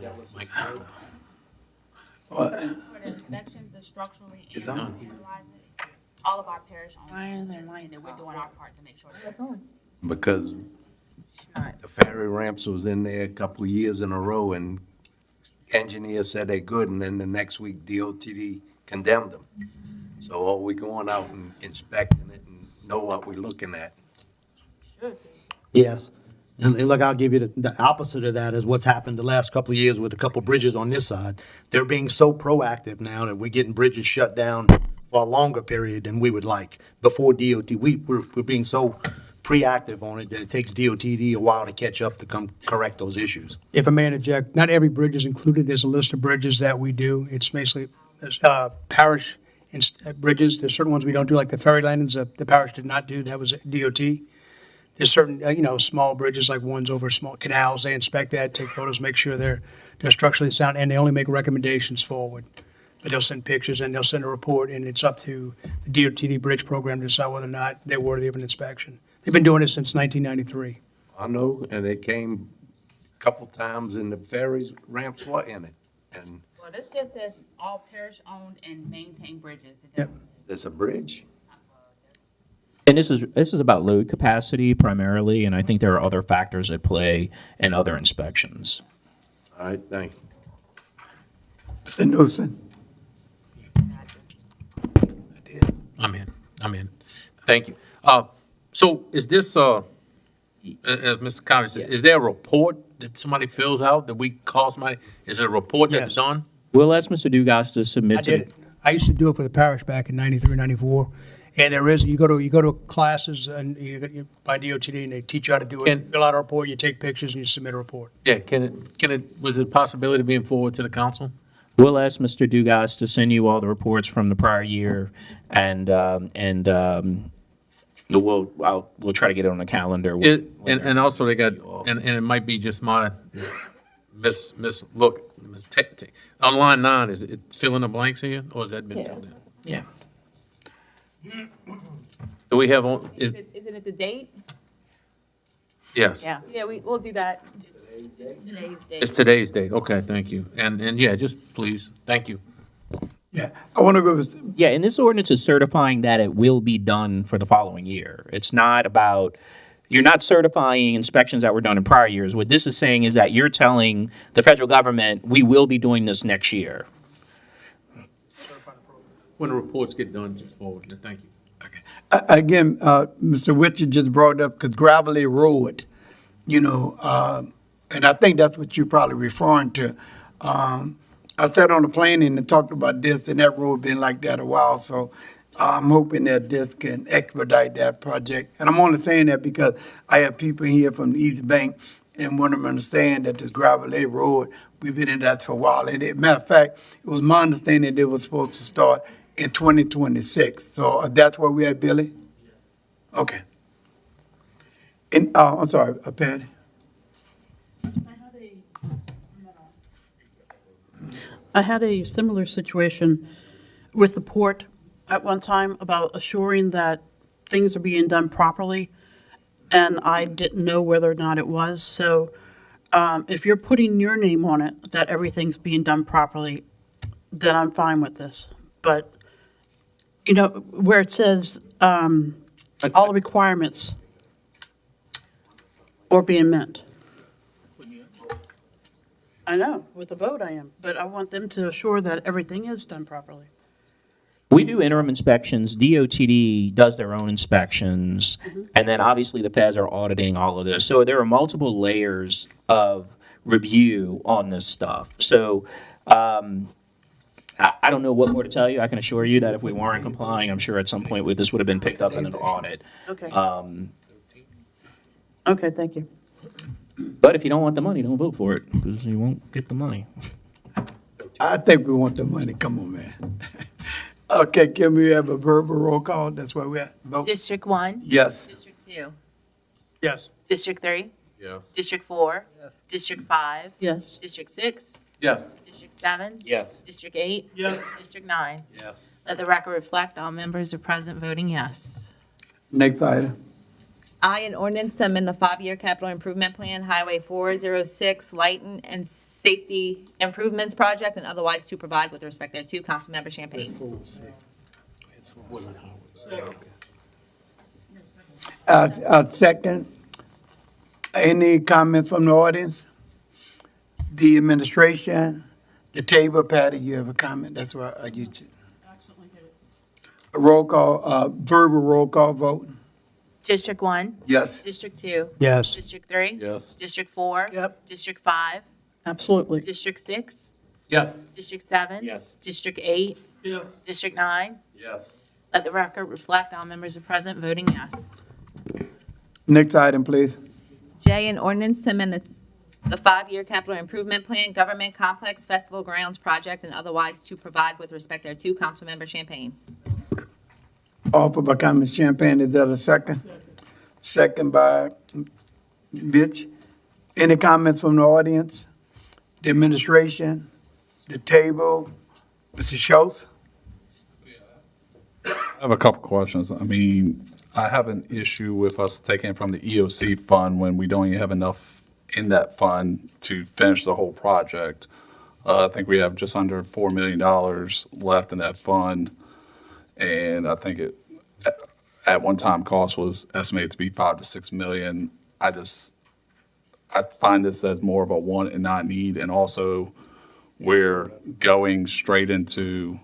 For the inspections, the structurally It's and on. utilize it. All of our parish owners. Why is it lighting And we're doing our part to make sure that That's on. Because Not. the ferry ramps was in there a couple of years in a row and engineers said they're good and then the next week DOTD condemned them. So are we going out and inspecting it and know what we're looking at. Yes. And look, I'll give you the opposite of that is what's happened the last couple of years with a couple bridges on this side. They're being so proactive now that we're getting bridges shut down for a longer period than we would like. Before DOT, we're being so proactive on it that it takes DOTD a while to catch up to come correct those issues. If I may interject, not every bridge is included. There's a list of bridges that we do. It's basically parish bridges. There's certain ones we don't do, like the ferry landings, the parish did not do. That was DOT. There's certain, small bridges, like ones over small canals. They inspect that, take photos, make sure they're structurally sound, and they only make recommendations forward. But they'll send pictures and they'll send a report, and it's up to the DOTD bridge program to decide whether or not they're worthy of an inspection. They've been doing it since 1993. I know, and they came a couple times and the ferries ramps were in it. And Well, this just says all parish-owned and maintained bridges. Yep. there's a bridge. And this is about load capacity primarily, and I think there are other factors at play in other inspections. All right, thank you. Mr. Newsom. I'm in. Thank you. So is this, as Mr. Collins said, is there a report that somebody fills out that we call somebody? Is it a report that's Yes. done? We'll ask Mr. Dugas to submit I did it. I used to do it for the parish back in 93, 94. And there is, you go to classes and you by DOTD and they teach you how to do it. Can- You fill out a report, you take pictures and you submit a report. Yeah, was it a possibility of being forwarded to the council? We'll ask Mr. Dugas to send you all the reports from the prior year, and we'll try to get it on the calendar. And also they got, and it might be just my look, on line 9, is it fill in the blanks here, or has that been filled in? Yeah. Do we have, on? Isn't it the date? Yes. Yeah, Yeah, we'll do that. today's date. It's today's date, okay, thank you. And yeah, just please, thank you. Yeah, I want to go with, Yeah, and this ordinance is certifying that it will be done for the following year. It's not about, you're not certifying inspections that were done in prior years. What this is saying is that you're telling the federal government, we will be doing this next year. When the reports get done, just forward it, thank you. again, Mr. Richard just brought up, because Gravelly Road, and I think that's what you're probably referring to. I sat on the planning and talked about this, and that road been like that a while, so I'm hoping that this can expedite that project. And I'm only saying that because I have people here from the East Bank and want them to understand that this Gravelly Road, we've been in that for a while. And matter of fact, it was my understanding it was supposed to start in 2026. So that's where we at, Billy? Okay. And, I'm sorry, Patty. I had a similar situation with the port at one time about assuring that things are being done properly, and I didn't know whether or not it was. So if you're putting your name on it, that everything's being done properly, then I'm fine with this. But, where it says all the requirements are being met. I know, with the vote I am, but I want them to assure that everything is done properly. We do interim inspections. DOTD does their own inspections, and then obviously the feds are auditing all of this. So there are multiple layers of review on this stuff. So I don't know what more to tell you. I can assure you that if we weren't complying, I'm sure at some point this would have been picked up in an audit. Okay. Okay, thank you. But if you don't want the money, don't vote for it, because you won't get the money. I think we want the money. Come on, man. Okay, can we have a verbal roll call? That's where we at. Vote. District 1? Yes. District 2? Yes. District 3? Yes. District 4? District 5? Yes. District 6? Yes. District 7? Yes. District 8? Yes. District 9? Yes. Let the record reflect all members are present voting yes. Next item. I, an ordinance to amend the 5-year capital improvement plan, Highway 406, Lighten and Safety Improvements Project, and otherwise to provide with respect thereto. Councilmember Champagne. Second, any comments from the audience? The administration, the table, Patty, you have a comment? That's why I used to. A roll call, verbal roll call vote. District 1? Yes. District 2? Yes. District 3? Yes. District 4? Yep. District 5? Absolutely. District 6? Yes. District 7? Yes. District 8? Yes. District 9? Yes. Let the record reflect all members are present voting yes. Next item, please. J, an ordinance to amend the five-year capital improvement plan, government complex festival grounds project, and otherwise to provide with respect thereto. Councilmember Champagne. Offered by Councilman Champagne, is there a second? Second by Mitch. Any comments from the audience? The administration? The table? Mr. Schultz? I have a couple questions. I mean, I have an issue with us taking from the EOC fund when we don't even have enough in that fund to finish the whole project. I think we have just under $4 million left in that fund. And I think it, at one time, cost was estimated to be 5 to 6 million. I find this as more of a want and not need. And also, we're going straight into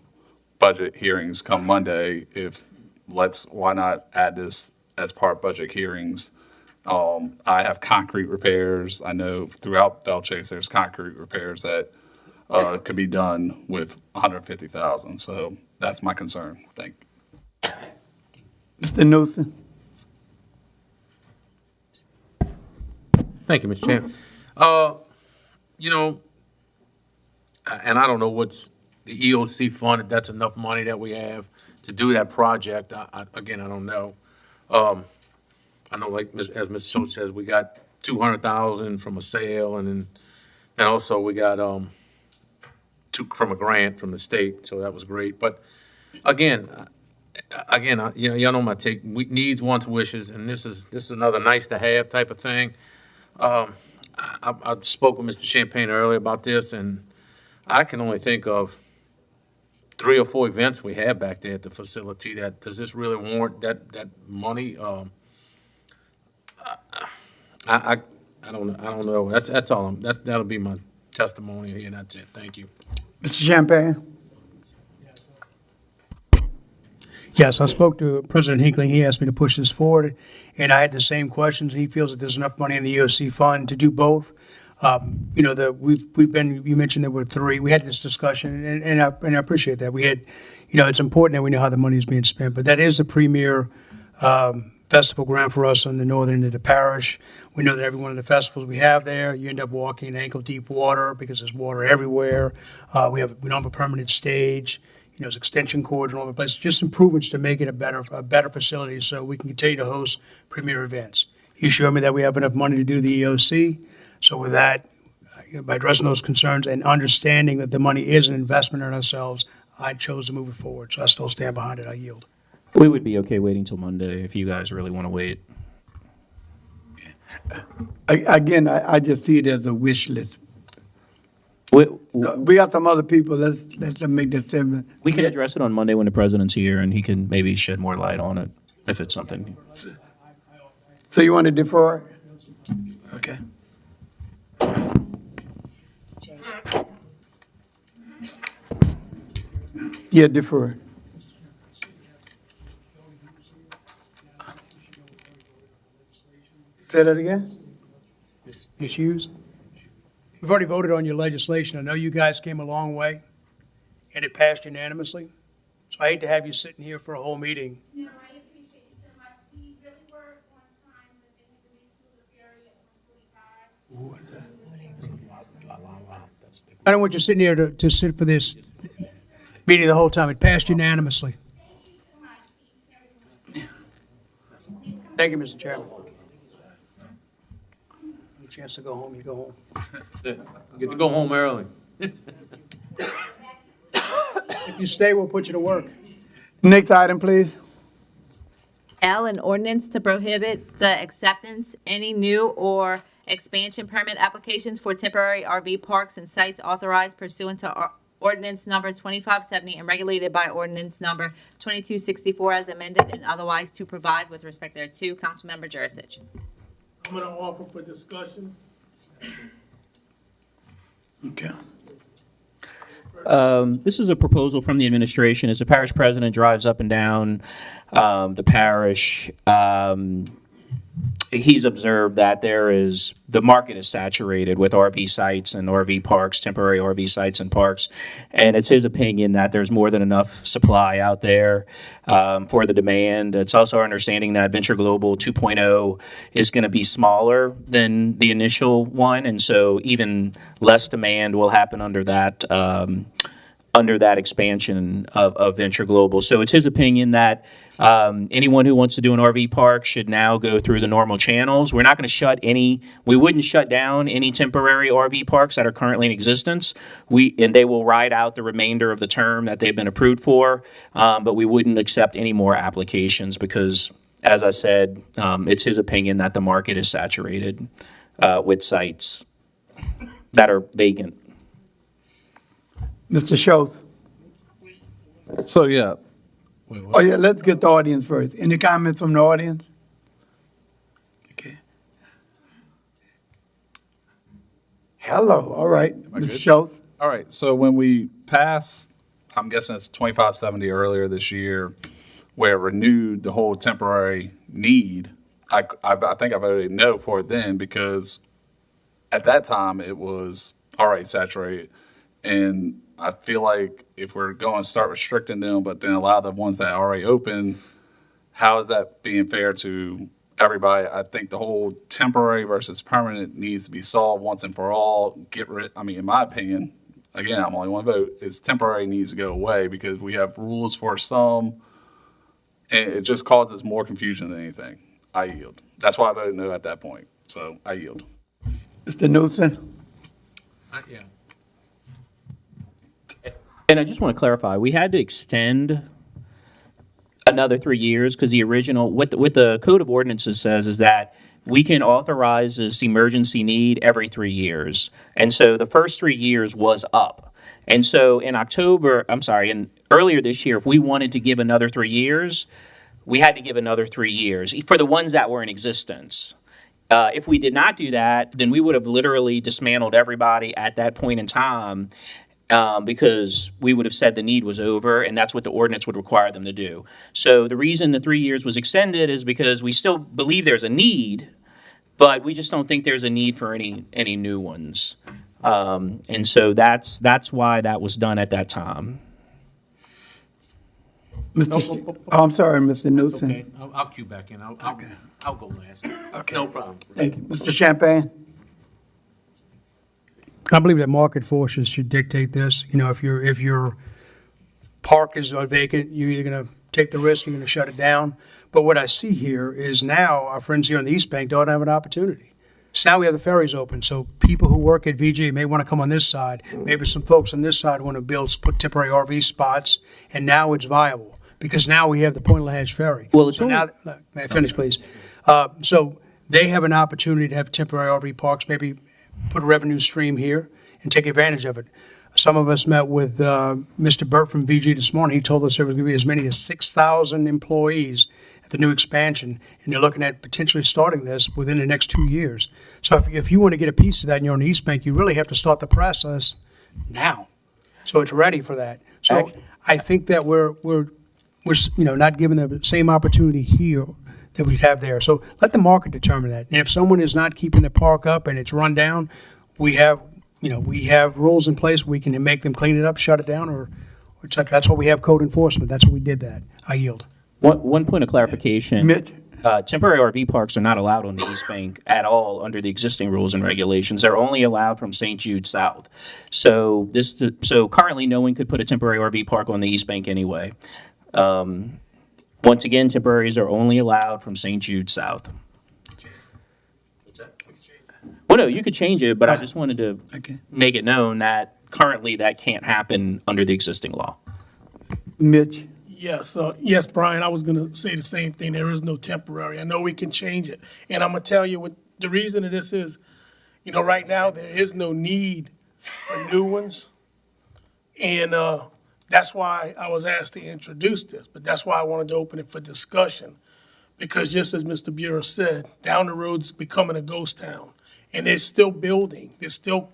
budget hearings come Monday. Why not add this as part of budget hearings? I have concrete repairs. I know throughout Belchase, there's concrete repairs that could be done with 150,000. So that's my concern. Thank you. Mr. Newsom? Thank you, Mr. Chairman. You know, and I don't know what's the EOC fund, if that's enough money that we have to do that project. Again, I don't know. I know, like, as Mr. Schultz says, we got 200,000 from a sale, and also we got, from a grant from the state, so that was great. But again, y'all know my take, needs, wants, wishes, and this is another nice to have type of thing. I spoke with Mr. Champagne earlier about this, and I can only think of 3 or 4 events we have back there at the facility. Does this really warrant that money? I don't know. That's all. That'll be my testimony here, and that's it. Thank you. Mr. Champagne? Yes, I spoke to President Hinckley. He asked me to push this forward, and I had the same questions. He feels that there's enough money in the EOC fund to do both. You know, you mentioned there were 3. We had this discussion, and I appreciate that. We had, you know, it's important that we know how the money is being spent, but that is the premier festival ground for us on the northern end of the parish. We know that every one of the festivals we have there, you end up walking in ankle-deep water because there's water everywhere. We don't have a permanent stage. You know, there's extension cords and all the place. Just improvements to make it a better facility so we can continue to host premier events. He assured me that we have enough money to do the EOC. So with that, by addressing those concerns and understanding that the money is an investment in ourselves, I chose to move it forward. So I still stand behind it. I yield. We would be okay waiting till Monday if you guys really want to wait. Again, I just see it as a wish list. We We got some other people, let's them make this statement. we can address it on Monday when the president's here, and he can maybe shed more light on it if it's something. So you want to defer? Okay. Yeah, defer. Say that again? Ms. Hughes? We've already voted on your legislation. I know you guys came a long way, and it passed unanimously. So I hate to have you sitting here for a whole meeting. No, I appreciate you so much. We really were on time, but they had to make through the ferry at 1:45. I don't want you sitting here to sit for this meeting the whole time. It passed unanimously. Thank you so much, each and every one. Thank you, Mr. Chairman. Any chance to go home, you go home. Get to go home early. If you stay, we'll put you to work. Next item, please. L, an ordinance to prohibit the acceptance, any new or expansion permit applications for temporary RV parks and sites authorized pursuant to ordinance number 2570 and regulated by ordinance number 2264 as amended and otherwise to provide with respect thereto. Councilmember Jurisic. I'm gonna offer for discussion. Okay. This is a proposal from the administration. As the parish president drives up and down the parish, he's observed that the market is saturated with RV sites and RV parks, temporary RV sites and parks. And it's his opinion that there's more than enough supply out there for the demand. It's also our understanding that Venture Global 2.0 is going to be smaller than the initial one. And so even less demand will happen under that expansion of Venture Global. So it's his opinion that anyone who wants to do an RV park should now go through the normal channels. We're not going to we wouldn't shut down any temporary RV parks that are currently in existence. And they will ride out the remainder of the term that they've been approved for, but we wouldn't accept any more applications because, as I said, it's his opinion that the market is saturated with sites that are vacant. Mr. Schultz? So, yeah, Oh, yeah, let's get the audience first. Any comments from the audience? Okay. Hello, all right. I Mr. good? Schultz? all right, so when we passed, I'm guessing it's 2570 earlier this year, where it renewed the whole temporary need, I think I voted no for it then because at that time it was already saturated. And I feel like if we're going to start restricting them, but then allow the ones that are already open, how is that being fair to everybody? I think the whole temporary versus permanent needs to be solved once and for all. In my opinion, again, I'm only one vote, is temporary needs to go away because we have rules for some, and it just causes more confusion than anything. I yield. That's why I voted no at that point. So I yield. Mr. Newsom? Yeah. And I just want to clarify, we had to extend another 3 years because the original, what the Code of Ordinances says is that we can authorize this emergency need every 3 years. And so the first 3 years was up. And so in earlier this year, if we wanted to give another 3 years, we had to give another 3 years for the ones that were in existence. If we did not do that, then we would have literally dismantled everybody at that point in time. Because we would have said the need was over, and that's what the ordinance would require them to do. So the reason the 3 years was extended is because we still believe there's a need, but we just don't think there's a need for any new ones. And so that's why that was done at that time. I'm sorry, Mr. Newsom. Okay, I'll cue back in. I'll go last. Okay. No problem. Thank you. Mr. Champagne? I believe that market forces should dictate this. You know, if your park is vacant, you're either going to take the risk, or you're going to shut it down. But what I see here is now our friends here on the East Bank don't have an opportunity. So now we have the ferries open, so people who work at VG may want to come on this side. Maybe some folks on this side want to put temporary RV spots, and now it's viable because now we have the Point Lahadge ferry. Well, it's so now, may I finish, please? So they have an opportunity to have temporary RV parks, maybe put a revenue stream here and take advantage of it. Some of us met with Mr. Burt from VG this morning. He told us there was going to be as many as 6,000 employees at the new expansion, and they're looking at potentially starting this within the next 2 years. So if you want to get a piece of that and you're on the East Bank, you really have to start the process now. So it's ready for that. So I think that we're not given the same opportunity here that we have there. So let the market determine that. And if someone is not keeping the park up and it's run down, we have rules in place. We can make them clean it up, shut it down, or etc. That's what we have code enforcement. That's what we did that. I yield. One point of clarification. Mitch? Temporary RV parks are not allowed on the East Bank at all under the existing rules and regulations. They're only allowed from St. Jude south. So currently no one could put a temporary RV park on the East Bank anyway. Once again, temporaries are only allowed from St. Jude south. Well, no, you could change it, but I just wanted to make it known that currently that can't happen under the existing law. Mitch? Yes, Brian, I was going to say the same thing. There is no temporary. I know we can change it. And I'm going to tell you what the reason of this is. Right now, there is no need for new ones. And that's why I was asked to introduce this. But that's why I wanted to open it for discussion. Because just as Mr. Bureau said, down the road's becoming a ghost town. And they're still building. There's still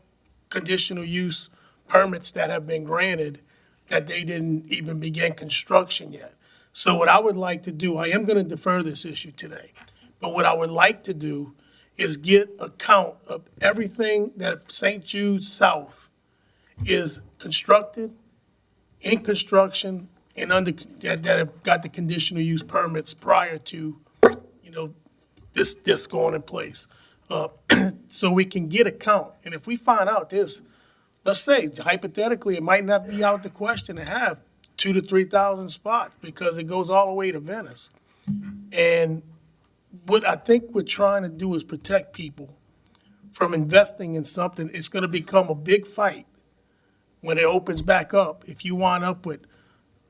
conditional use permits that have been granted that they didn't even begin construction yet. So what I would like to do, I am gonna defer this issue today, but what I would like to do is get a count of everything that St. Jude South is constructed, in construction, and that have got the conditional use permits prior to, this going in place. So we can get a count, and if we find out this, let's say hypothetically, it might not be out the question to have 2,000 to 3,000 spots because it goes all the way to Venice. And what I think we're trying to do is protect people from investing in something. It's gonna become a big fight when it opens back up. If you wind up with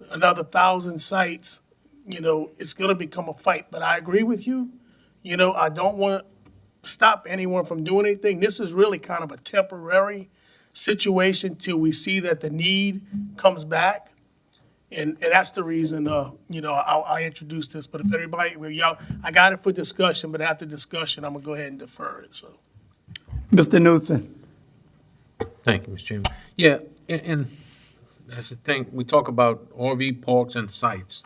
another 1,000 sites, it's gonna become a fight. But I agree with you. I don't want to stop anyone from doing anything. This is really kind of a temporary situation till we see that the need comes back. And that's the reason, I introduced this. But if everybody, I got it for discussion, but after discussion, I'm gonna go ahead and defer it, so. Mr. Newsom. Thank you, Mr. Chairman. Yeah, and that's the thing, we talk about RV parks and sites.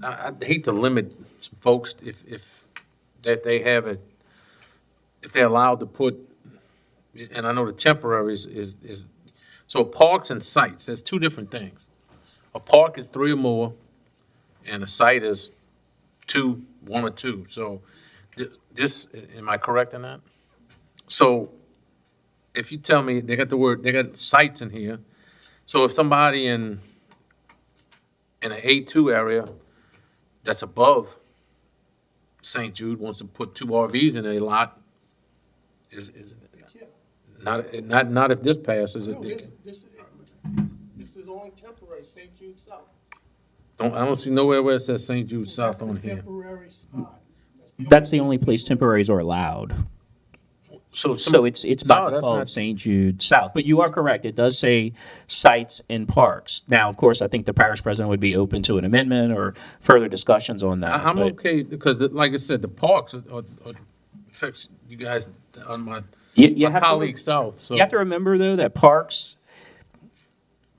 I'd hate to limit some folks if they're allowed to put, and I know the temporaries is, so parks and sites, there's two different things. A park is 3 or more, and a site is 1 or 2. So this, am I correct in that? So if you tell me, they got sites in here, so if somebody in an A2 area that's above St. Jude wants to put 2 RVs in a lot, is not if this passes. No, this is only temporary, St. Jude South. I don't see nowhere where it says St. Jude South on here. Temporary spot. That's the only place temporaries are allowed. So it's by No, that's default not- St. Jude South. But you are correct. It does say sites and parks. Now, of course, I think the parish president would be open to an amendment or further discussions on that. I'm but okay, because like I said, the parks affects you guys on my you have to colleague south, so. You have to remember, though, that parks,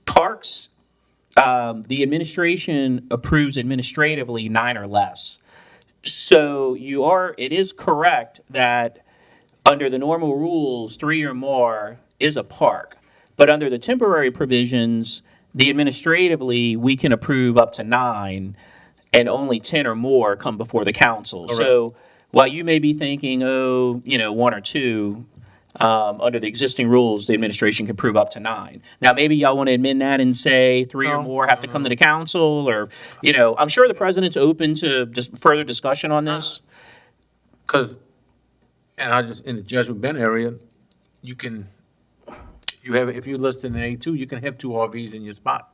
the administration approves administratively 9 or less. So it is correct that under the normal rules, 3 or more is a park. But under the temporary provisions, administratively, we can approve up to 9, and only 10 or more come before the council. So while you may be thinking, 1 or 2, under the existing rules, the administration can approve up to 9. Now, maybe y'all want to amend that and say 3 or more have to come to the council, or, I'm sure the president's open to just further discussion on this. Because, in the Jesuit Bend area, you can, if you're listed in A2, you can have 2 RVs in your spot.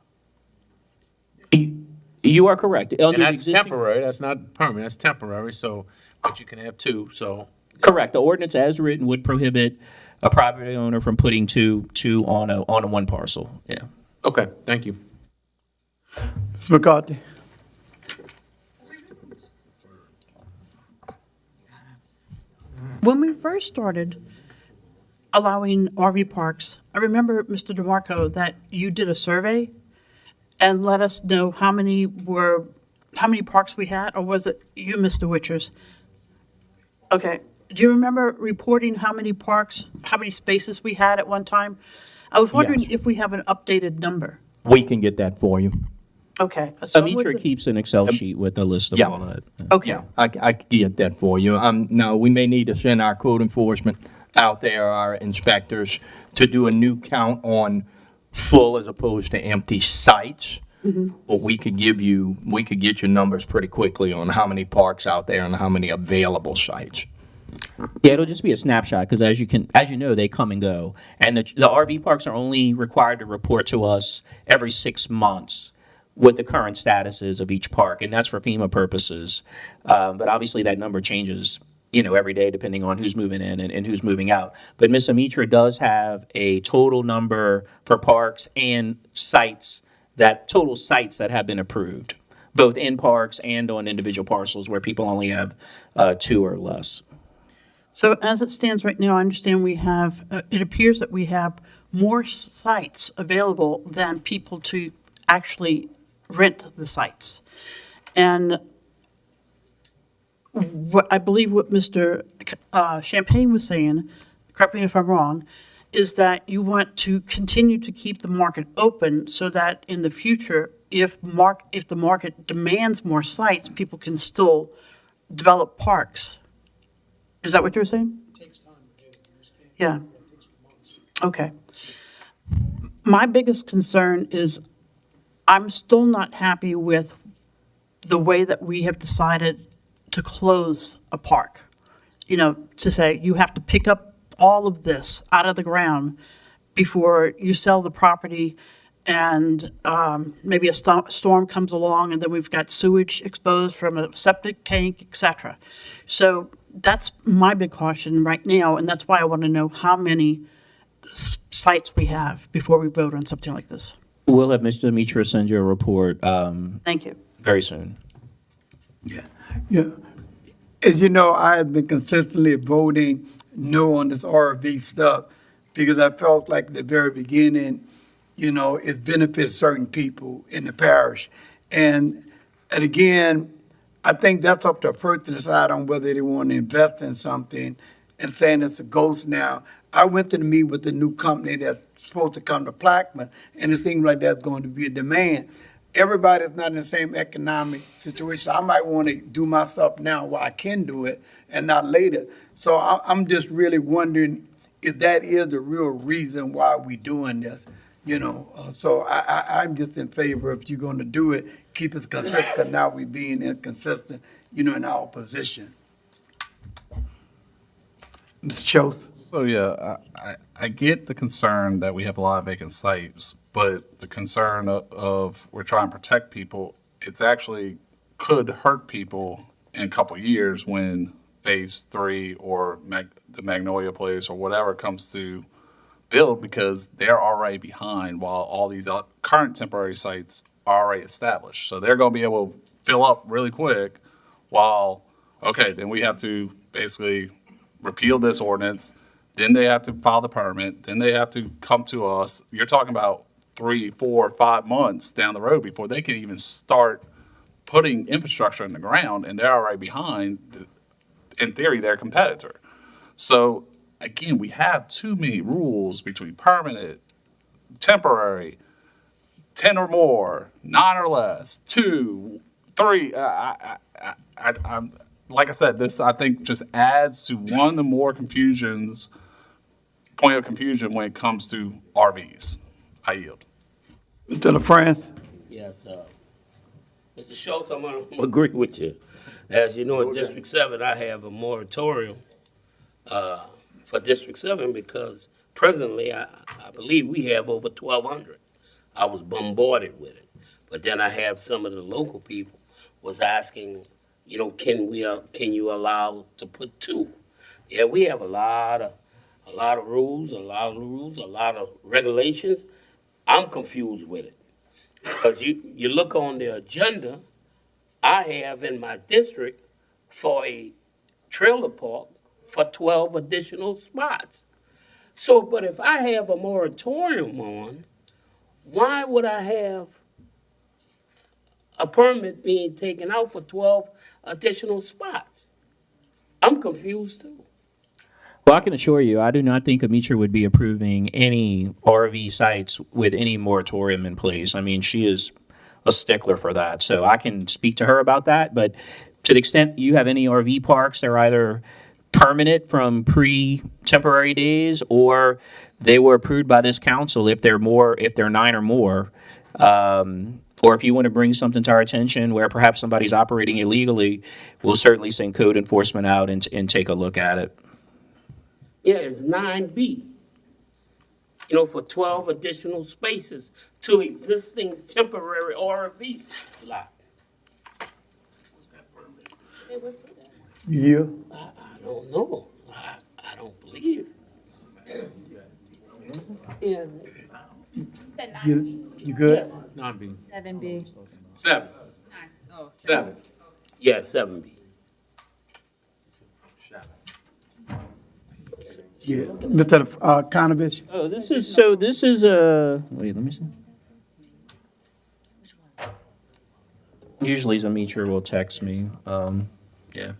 You are correct. Under And the that's existing- temporary, that's not permanent, that's temporary, so, but you can have 2, so. Correct. The ordinance as written would prohibit a property owner from putting two on a one parcel. Yeah. Okay, thank you. Ms. McCarthy. When we first started allowing RV parks, I remember, Mr. DeMarco, that you did a survey and let us know how many parks we had, or was it you, Mr. Witchers? Okay. Do you remember reporting how many parks, how many spaces we had at one time? I was wondering Yes. if we have an updated number. We can get that for you. Okay. so with Amitra the- keeps an Excel sheet with a list of Yeah. all that. Okay. I can get that for you. Now, we may need to send our code enforcement out there, our inspectors, to do a new count on full as opposed to empty sites. But we could get you numbers pretty quickly on how many parks out there and how many available sites. Yeah, it'll just be a snapshot because as you know, they come and go. And the RV parks are only required to report to us every 6 months what the current status is of each park, and that's for FEMA purposes. But obviously that number changes, every day depending on who's moving in and who's moving out. But Ms. Amitra does have a total number for parks and sites, total sites that have been approved, both in parks and on individual parcels where people only have 2 or less. So as it stands right now, I understand we have, it appears that we have more sites available than people to actually rent the sites. And what I believe what Mr. Champagne was saying, correct me if I'm wrong, is that you want to continue to keep the market open so that in the future, if the market demands more sites, people can still develop parks. Is that what you're saying? Yeah. Okay. My biggest concern is I'm still not happy with the way that we have decided to close a park. You know, to say you have to pick up all of this out of the ground before you sell the property, and maybe a storm comes along, and then we've got sewage exposed from a septic tank, et cetera. So that's my big caution right now, and that's why I want to know how many sites we have before we vote on something like this. We'll have Mr. Mitra send you a report Thank you. very soon. Yeah. As you know, I have been consistently voting no on this RV stuff because I felt like at the very beginning, you know, it benefits certain people in the parish. And again, I think that's up to a person to decide on whether they want to invest in something and saying it's a ghost now. I went to meet with the new company that's supposed to come to Plaquemine, and it seems like that's going to be a demand. Everybody's not in the same economic situation. I might want to do my stuff now while I can do it and not later. So I'm just really wondering if that is the real reason why we're doing this, you know. So I'm just in favor if you're going to do it, keep it consistent. Now we're being inconsistent, you know, in our position. Mr. Schultz. So, yeah, I get the concern that we have a lot of vacant sites, but the concern of we're trying to protect people, it's actually could hurt people in a couple of years when Phase 3 or the Magnolia Place or whatever comes to build, because they're already behind while all these current temporary sites are already established. So they're going to be able to fill up really quick while, okay, then we have to basically repeal this ordinance. Then they have to file the permit. Then they have to come to us. You're talking about 3, 4, 5 months down the road before they can even start putting infrastructure in the ground, and they're already behind, in theory, their competitor. So again, we have too many rules between permanent, temporary, 10 or more, 9 or less, 2, 3. I'm like I said, this I think just adds to one of the more point of confusion when it comes to RVs. I yield. Mr. LaFrance? Yes, Mr. Schultz, I'm going to agree with you. As you know, in District 7, I have a moratorium for District 7 because presently I believe we have over 1,200. I was bombarded with it. But then I have some of the local people was asking, you know, can you allow to put 2? Yeah, we have a lot of rules, a lot of regulations. I'm confused with it. Because you look on the agenda, I have in my district for a trailer park for 12 additional spots. So, but if I have a moratorium on, why would I have a permit being taken out for 12 additional spots? I'm confused too. Well, I can assure you, I do not think Amitra would be approving any RV sites with any moratorium in place. I mean, she is a stickler for that, so I can speak to her about that. But to the extent you have any RV parks, they're either permanent from pre-temporary days, or they were approved by this council if they're 9 or more. Or if you want to bring something to our attention where perhaps somebody's operating illegally, we'll certainly send code enforcement out and take a look at it. Yeah, it's 9B. You know, for 12 additional spaces to existing temporary RV lot. Yeah. I don't know. I don't believe. Yeah. You good? 9B. 7B. 7. 7. Yeah, 7B. Yeah. Mr. Conovich? Oh, this is wait, let me see. Usually Zamitra will text me. Yeah.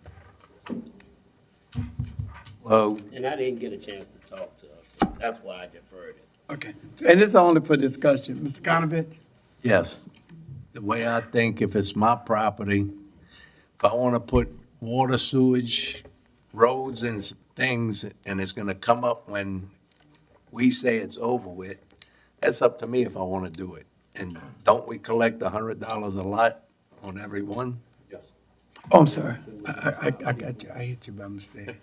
Well, And I didn't get a chance to talk to us, so that's why I deferred it. Okay. And it's only for discussion. Mr. Conovich? yes, the way I think, if it's my property, if I want to put water, sewage, roads and things, and it's gonna come up when we say it's over with, that's up to me if I want to do it. And don't we collect $100 a lot on every one? Oh, I'm sorry. I got you. I hit you by mistake.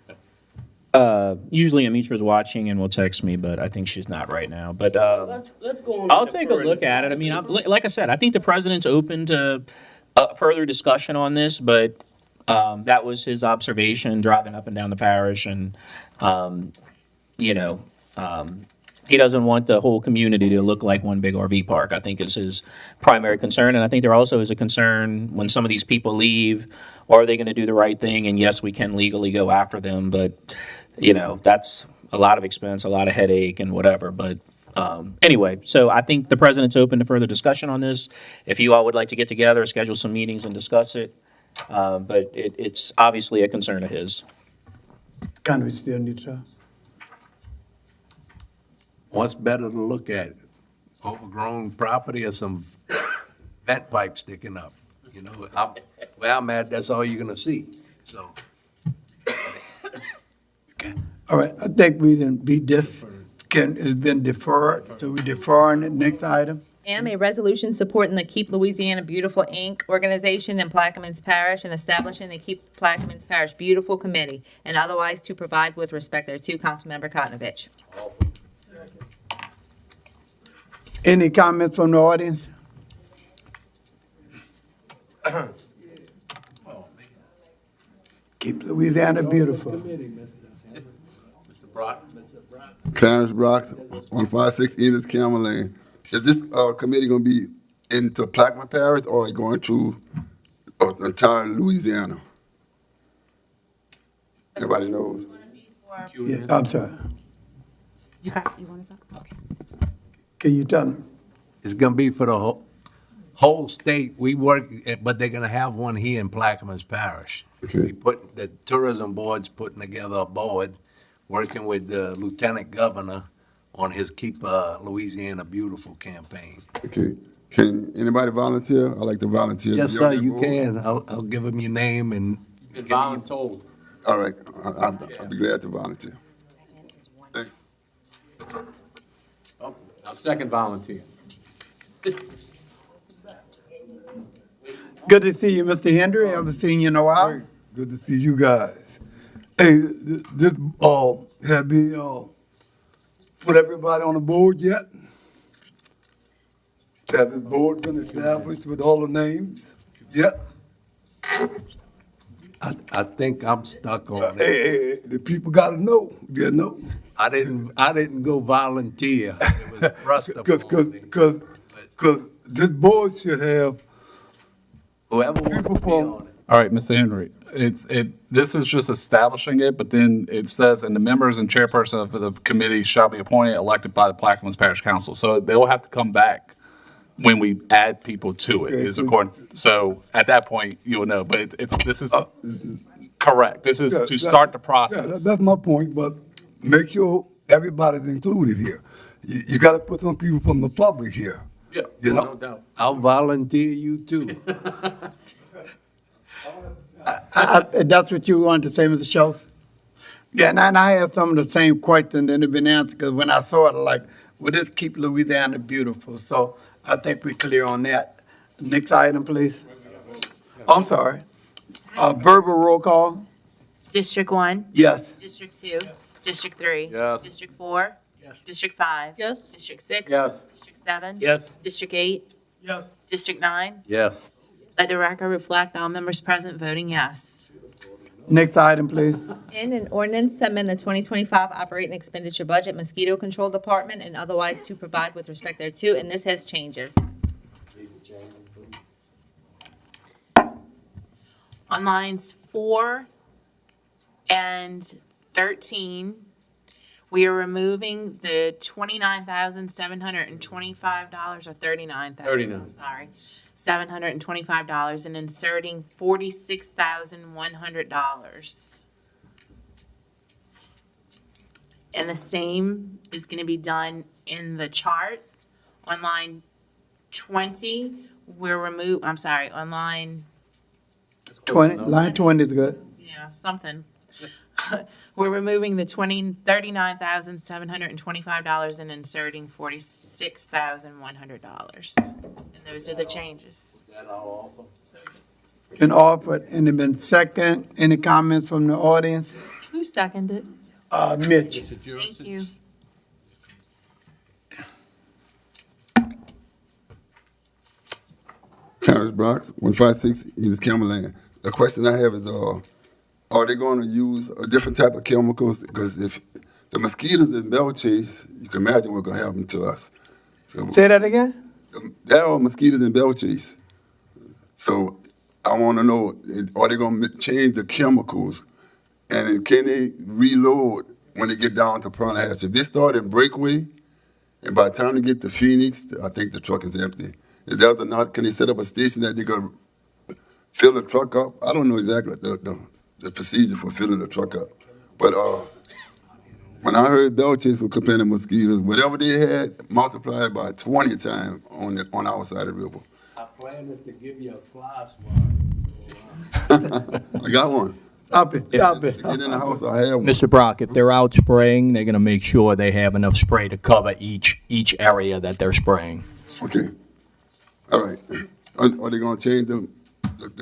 Usually Amitra's watching and will text me, but I think she's not right now. But Let's go on. I'll to take a defer look this. at it. I mean, like I said, I think the president's open to further discussion on this, but that was his observation driving up and down the parish, and he doesn't want the whole community to look like one big RV park, I think is his primary concern. And I think there also is a concern when some of these people leave, are they going to do the right thing? And yes, we can legally go after them, but, that's a lot of expense, a lot of headache and whatever. But anyway, so I think the president's open to further discussion on this. If you all would like to get together, schedule some meetings and discuss it. But it's obviously a concern of his. Conovich still need to. What's better to look at, overgrown property or some vent pipe sticking up? Where I'm at, that's all you're gonna see, so. Okay. All right. I think we didn't beat this. It's been deferred, so we're deferring the next item. And a resolution supporting the Keep Louisiana Beautiful, Inc. organization in Plaquemines Parish and establishing the Keep Plaquemines Parish Beautiful Committee, and otherwise to provide with respect thereto. Councilmember Kotnovich. Any comments from the audience? Keep Louisiana beautiful. Mr. Brock? Clarence Brock, 156 Enos Campbell Lane. Is this committee going to be into Plaquemine Parish or going to entire Louisiana? Everybody knows. Yeah, I'm sorry. You want to talk? Okay. Can you tell them? It's gonna be for the whole state. We work, but they're gonna have one here in Plaquemines Parish. Okay. The tourism board's putting together a board, working with the lieutenant governor on his Keep Louisiana Beautiful campaign. Okay. Can anybody volunteer? I like to volunteer. Yes, Be sir, on that you board. can. I'll give him your name and. Been voluntold. All right. I'll be glad to volunteer. Thanks. Oh, I'll second volunteer. Good to see you, Mr. Hendry. Haven't seen you in a while. Good to see you guys. Hey, this, have you, put everybody on the board yet? Have the board been established with all the names yet? I think I'm stuck on it. Hey, the people gotta know, you know? I didn't go volunteer. It was thrust upon me. Cause this board should have Whoever wants to be on it. All right, Mr. Henry, this is just establishing it, but then it says, and the members and chairperson of the committee shall be appointed, elected by the Plaquemines Parish Council. So they'll have to come back when we add people to it, is according, so at that point, you'll know, but this is correct. This is to start the Yeah, process. that's my point, but make sure everybody's included here. You gotta put some people from the public here. Yeah, You know? no doubt. I'll volunteer you too. That's what you wanted to say, Mr. Schultz? Yeah, and I had some of the same questions that have been answered, because when I saw it, like, well, this Keep Louisiana Beautiful. So I think we're clear on that. Next item, please. I'm sorry. Verbal roll call? District 1? Yes. District 2? District 3? Yes. District 4? Yes. District 5? Yes. District 6? Yes. District 7? Yes. District 8? Yes. District 9? Yes. Let the record reflect all members present voting yes. Next item, please. And an ordinance to amend the 2025 operating expenditure budget mosquito control department and otherwise to provide with respect thereto, and this has changes. On lines 4 and 13, We are removing the $29,725 or $39,000. 39. I'm sorry, $725 and inserting $46,100. And the same is going to be done in the chart on line 20. On line, 20, line 20 is good. yeah, something. We're removing the $39,725 and inserting $46,100. And those are the changes. Been offered and it been second. Any comments from the audience? Who seconded? Mitch. Thank you. Harris Brox, 156 East Camelland. The question I have is, are they going to use a different type of chemicals? Because if the mosquitoes in Bell Chase, you can imagine what's going to happen to us. So, Say that again? there are mosquitoes in Bell Chase. So I want to know, are they going to change the chemicals? And then can they reload when they get down to Piranha Hatch? If they start in Breakaway, and by the time they get to Phoenix, I think the truck is empty. Is that or not? Can they set up a station that they can fill the truck up? I don't know exactly the procedure for filling the truck up. But when I heard Bell Chase was comparing mosquitoes, whatever they had, multiplied by 20 times on our side of the river. Our plan is to give you a fly I got one. Stop it, stop it. Get in the house, I have one. Mr. Brock, if they're out spraying, they're gonna make sure they have enough spray to cover each area that they're spraying. Okay. All right. Are they going to change the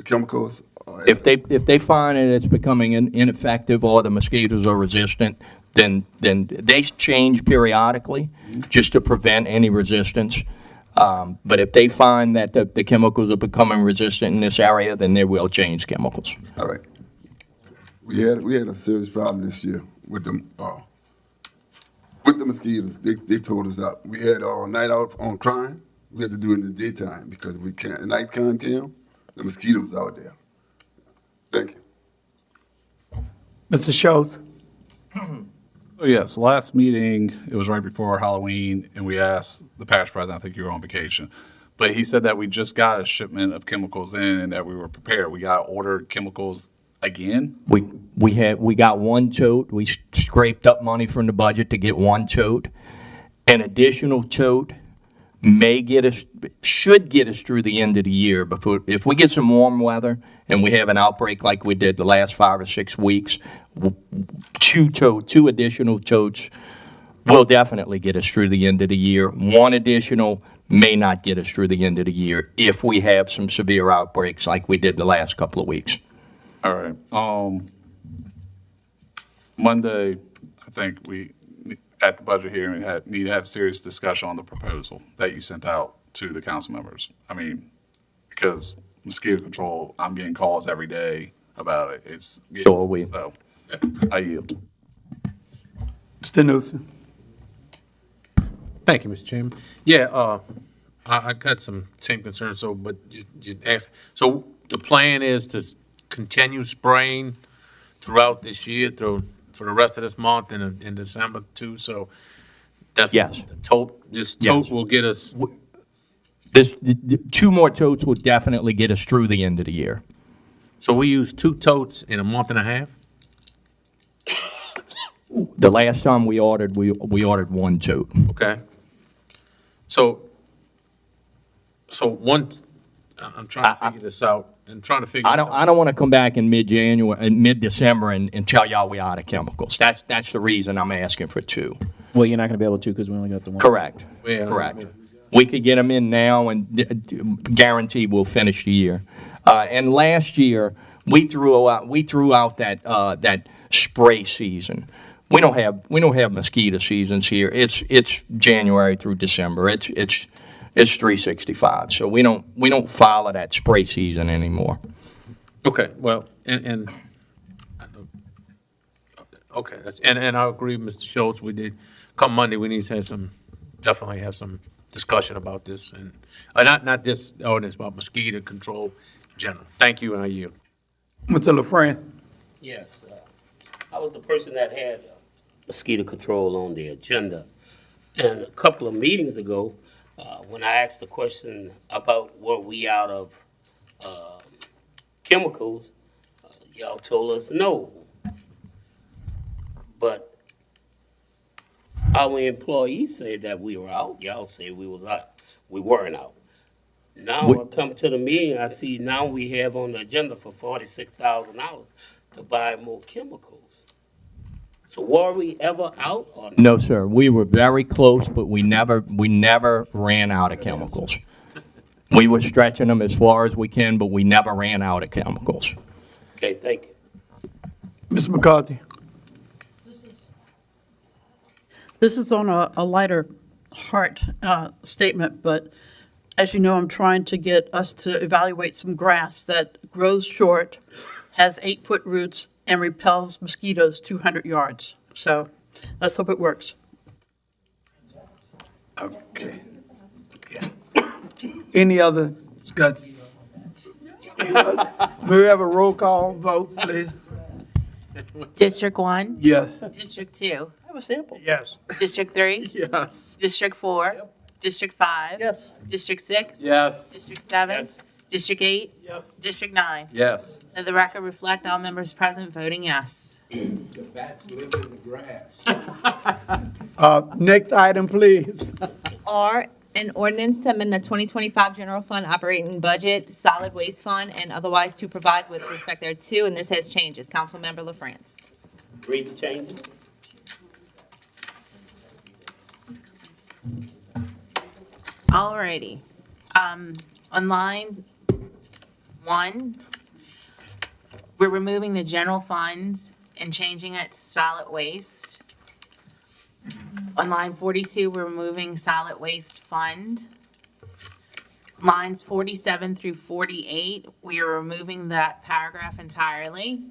chemicals? If they find that it's becoming ineffective or the mosquitoes are resistant, then they change periodically just to prevent any resistance. But if they find that the chemicals are becoming resistant in this area, then they will change chemicals. All right. We had a serious problem this year with the mosquitoes. They told us that we had our night out on crime. We had to do it in the daytime because we can't. The nighttime came, the mosquitoes out there. Thank you. Mr. Schultz? So yes, last meeting, it was right before Halloween, and we asked the parish president, I think you were on vacation, but he said that we just got a shipment of chemicals in and that we were prepared. We got ordered chemicals again. We got one tote. We scraped up money from the budget to get one tote. An additional tote should get us through the end of the year. If we get some warm weather and we have an outbreak like we did the last 5 or 6 weeks, two additional totes will definitely get us through the end of the year. One additional may not get us through the end of the year if we have some severe outbreaks like we did the last couple of weeks. All right. Monday, I think we, at the budget hearing, need to have serious discussion on the proposal that you sent out to the council members. I mean, because mosquito control, I'm getting calls every day about it. So are we. So, I yield. Mr. Newsom? Thank you, Mr. Chairman. Yeah, I got some same concerns, but you asked, so the plan is to continue spraying throughout this year, for the rest of this month and in December too, so that's. Yes. This tote will get us, Two more totes will definitely get us through the end of the year. so we use 2 totes in a month and a half? The last time we ordered one tote. Okay. So one, I'm trying to figure this out, and trying to figure I this don't out. want to come back in mid-December and tell y'all we out of chemicals. That's the reason I'm asking for 2. Well, you're not going to be able to because we only got the one. Correct. Yeah. Correct. We could get them in now and guarantee we'll finish the year. And last year, we threw out that spray season. We don't have mosquito seasons here. It's January through December. It's 365. So we don't follow that spray season anymore. Okay, well, okay, and I agree with Mr. Schultz, come Monday, we need to definitely have some discussion about this, and, not this ordinance, about mosquito control in general. Thank you, and I yield. Mr. LaFrance? Yes, I was the person that had mosquito control on the agenda. And a couple of meetings ago, when I asked the question about were we out of chemicals, y'all told us no. But our employees said that we were out. Y'all say we was out. We weren't out. Now I come to the meeting, I see now we have on the agenda for $46,000 to buy more chemicals. So were we ever out or not? No, sir. We were very close, but we never ran out of chemicals. We were stretching them as far as we can, but we never ran out of chemicals. Okay, thank you. Ms. McCarthy? This is on a lighter heart statement, but as you know, I'm trying to get us to evaluate some grass that grows short, has 8-foot roots, and repels mosquitoes 200 yards. So let's hope it works. Okay. Any other discussion? May we have a roll call vote, please? District 1? Yes. District 2? I have a sample. Yes. District 3? Yes. District 4? District 5? Yes. District 6? Yes. District 7? Yes. District 8? Yes. District 9? Yes. Let the record reflect all members present voting yes. The bats live in the grass. Next item, please. R, an ordinance to amend the 2025 general fund operating budget, solid waste fund, and otherwise to provide with respect thereto, and this has changes. Councilmember LaFrance. Read the changes. Alrighty. On line 1, we're removing the general fund and changing it to solid waste. On line 42, we're removing solid waste fund. Lines 47 through 48, we are removing that paragraph entirely.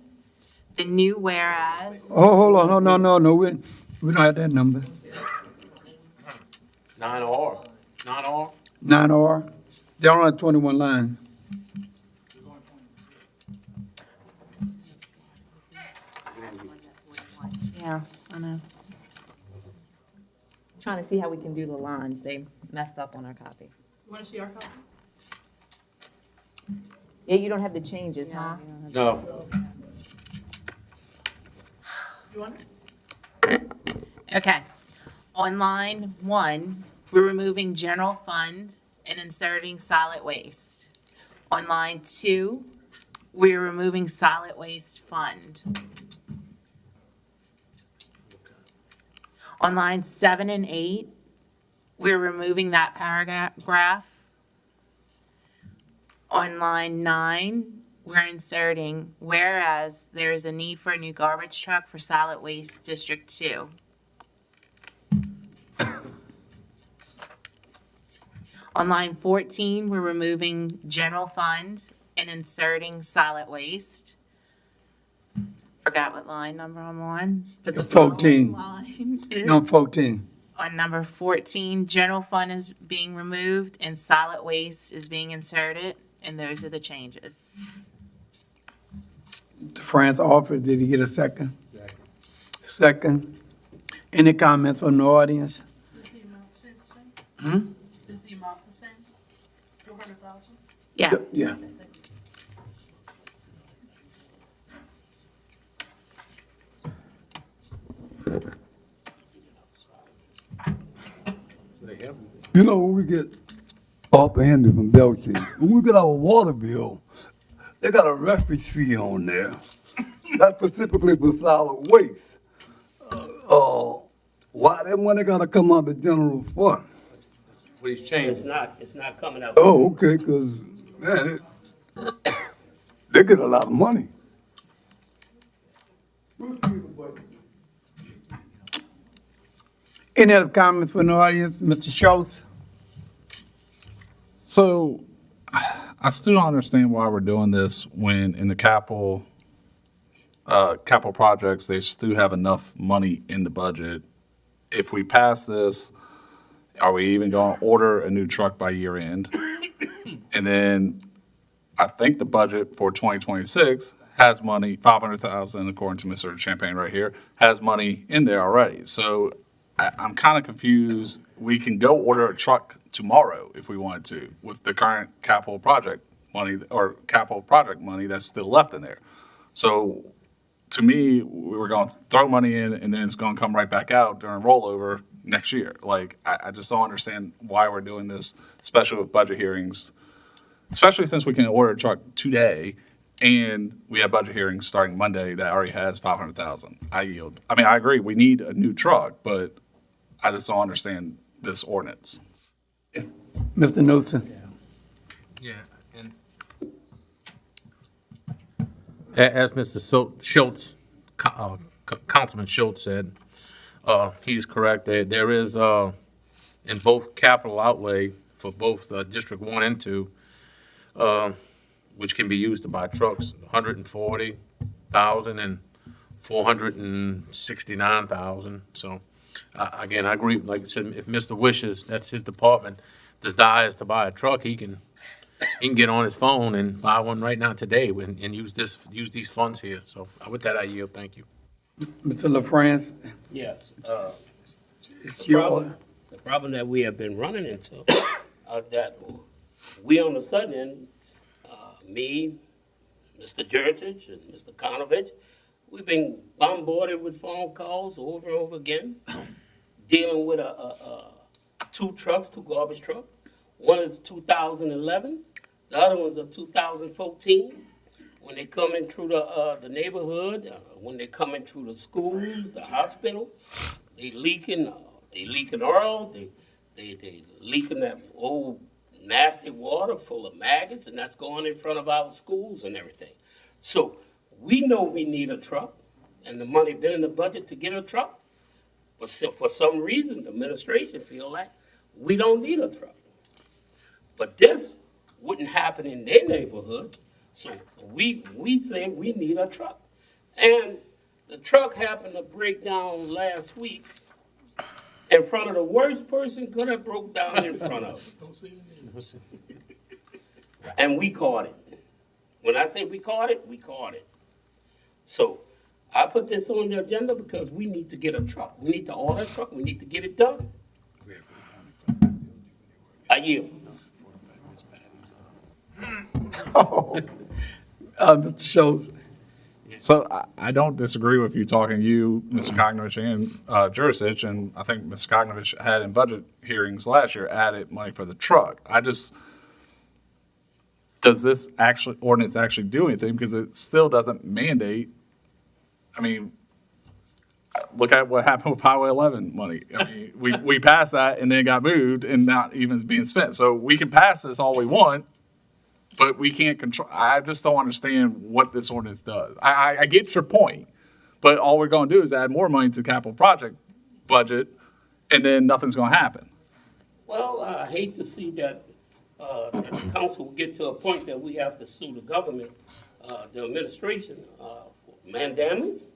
The new whereas, Oh, hold on, no, we don't have that number. 9R. 9R? 9R, they're only 21 lines. yeah, I know. Trying to see how we can do the lines. They messed up on our copy. You want to see our copy? Yeah, you don't have the changes, huh? No. You want it? Okay. On line 1, we're removing general fund and inserting solid waste. On line 2, we're removing solid waste fund. On lines 7 and 8, we're removing that paragraph. On line 9, we're inserting, whereas there is a need for a new garbage truck for solid waste District 2. On line 14, we're removing general fund and inserting solid waste. Forgot what line number I'm on, but the 14. line is No, 14. on number 14, general fund is being removed and solid waste is being inserted, and those are the changes. France offered, did he get a second? Second. Any comments from the audience? Is the amount the same? Is the amount the same? 200,000? Yeah. Yeah. You know, when we get offhanded from Belching, when we get our water bill, they got a reference fee on there. That's specifically for solid waste. Why that money gotta come out of the general fund? What he's changed. It's not coming out. Oh, okay, 'cause man, they get a lot of money. Any other comments from the audience? Mr. Schultz? So I still don't understand why we're doing this when in the capital projects, they still have enough money in the budget. If we pass this, are we even going to order a new truck by year end? And then I think the budget for 2026 has money, 500,000 according to Mr. Champagne right here, has money in there already. So I'm kind of confused. We can go order a truck tomorrow if we wanted to with the current capital project money or capital project money that's still left in there. So to me, we were going to throw money in and then it's going to come right back out during rollover next year. Like, I just don't understand why we're doing this, especially with budget hearings, especially since we can order a truck today and we have budget hearings starting Monday that already has 500,000. I yield. I mean, I agree, we need a new truck, but I just don't understand this ordinance. Mr. Knudsen? Yeah, and as Mr. Schultz, Councilman Schultz said, he's correct. There is, in both capital outlay for both District 1 and 2, which can be used to buy trucks, 140,000 and 469,000. So, again, I agree. Like I said, if Mr. wishes, that's his department, desires to buy a truck, he can get on his phone and buy one right now today and use these funds here. So with that, I yield. Thank you. Mr. LaFrance? Yes. It's your, The problem that we have been running into, that we on the sudden end, me, Mr. Jurtich, and Mr. Konovich, we've been bombarded with phone calls over and over again, dealing with two garbage trucks. One is 2011, the other one's a 2014. When they come in through the neighborhood, when they come in through the schools, the hospital, they leaking oil, they leaking that old nasty water full of maggots, and that's going in front of our schools and everything. So we know we need a truck, and the money been in the budget to get a truck. But for some reason, the administration feel like we don't need a truck. But this wouldn't happen in their neighborhood, so we say we need a truck. And the truck happened to break down last week in front of the worst person could have broke down in front of. And we caught it. When I say we caught it, we caught it. So I put this on the agenda because we need to get a truck. We need to order a truck. We need to get it done. I yield. Mr. Schultz? So I don't disagree with you talking, you, Mr. Cognovich, and Jurisic, and I think Mr. Cognovich had in budget hearings last year added money for the truck. Does this ordinance actually do anything? Because it still doesn't mandate. I mean, look at what happened with Highway 11 money. I mean, we passed that and then it got moved and not even being spent. So we can pass this all we want, but we can't control. I just don't understand what this ordinance does. I get your point, but all we're going to do is add more money to capital project budget, and then nothing's going to happen. Well, I hate to see that the council will get to a point that we have to sue the government, the administration, for mandamus.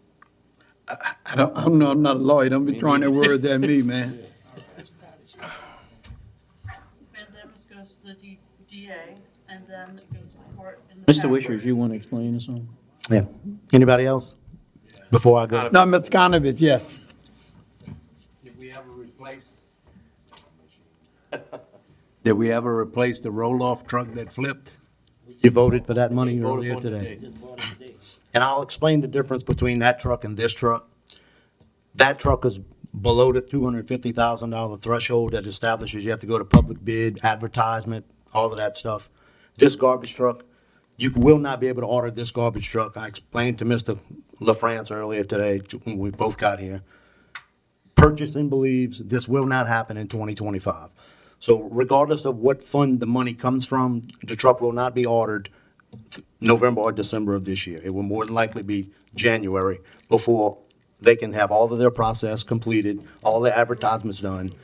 I don't know, I'm not a lawyer, don't be throwing that word at me, man. Mandamus goes to the DA, and then it goes to court. in the Mr. back. Wishers, you want to explain this on? Yeah. Anybody else? Before I go? No, Mr. Conovich, yes. Did we ever replace the roll-off truck that flipped? You voted for that money Voted earlier for today. Just voted today. And I'll explain the difference between that truck and this truck. That truck is below the $250,000 threshold that establishes you have to go to public bid, advertisement, all of that stuff. This garbage truck, you will not be able to order this garbage truck. I explained to Mr. LaFrance earlier today, when we both got here. Purchasing believes this will not happen in 2025. So regardless of what fund the money comes from, the truck will not be ordered November or December of this year. It will more than likely be January before they can have all of their process completed, all their advertisements done.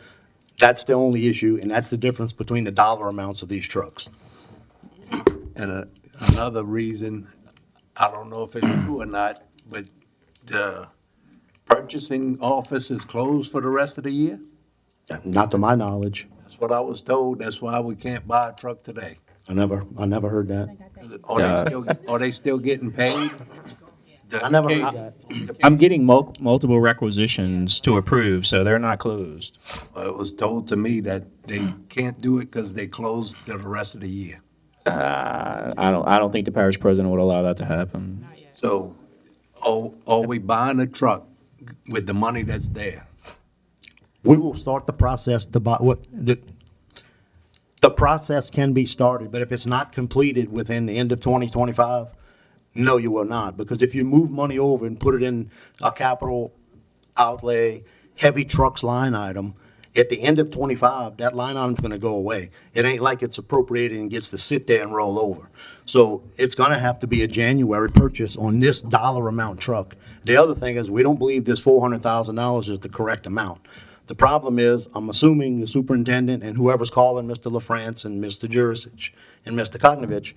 That's the only issue, and that's the difference between the dollar amounts of these trucks. And another reason, I don't know if it's true or not, but the purchasing office is closed for the rest of the year? Not to my knowledge. That's what I was told. That's why we can't buy a truck today. I never heard that. Are they still getting paid? I never heard that. I'm getting multiple requisitions to approve, so they're not closed. It was told to me that they can't do it because they closed till the rest of the year. I don't think the parish president would allow that to happen. So, are we buying a truck with the money that's there? We will start the process to buy, the process can be started, but if it's not completed within the end of 2025, no, you will not. Because if you move money over and put it in a capital outlay, heavy trucks line item, at the end of 25, that line item's gonna go away. It ain't like it's appropriated and gets to sit there and roll over. So it's gonna have to be a January purchase on this dollar amount truck. The other thing is, we don't believe this $400,000 is the correct amount. The problem is, I'm assuming the superintendent and whoever's calling Mr. LaFrance and Mr. Jurisic and Mr. Koknovich,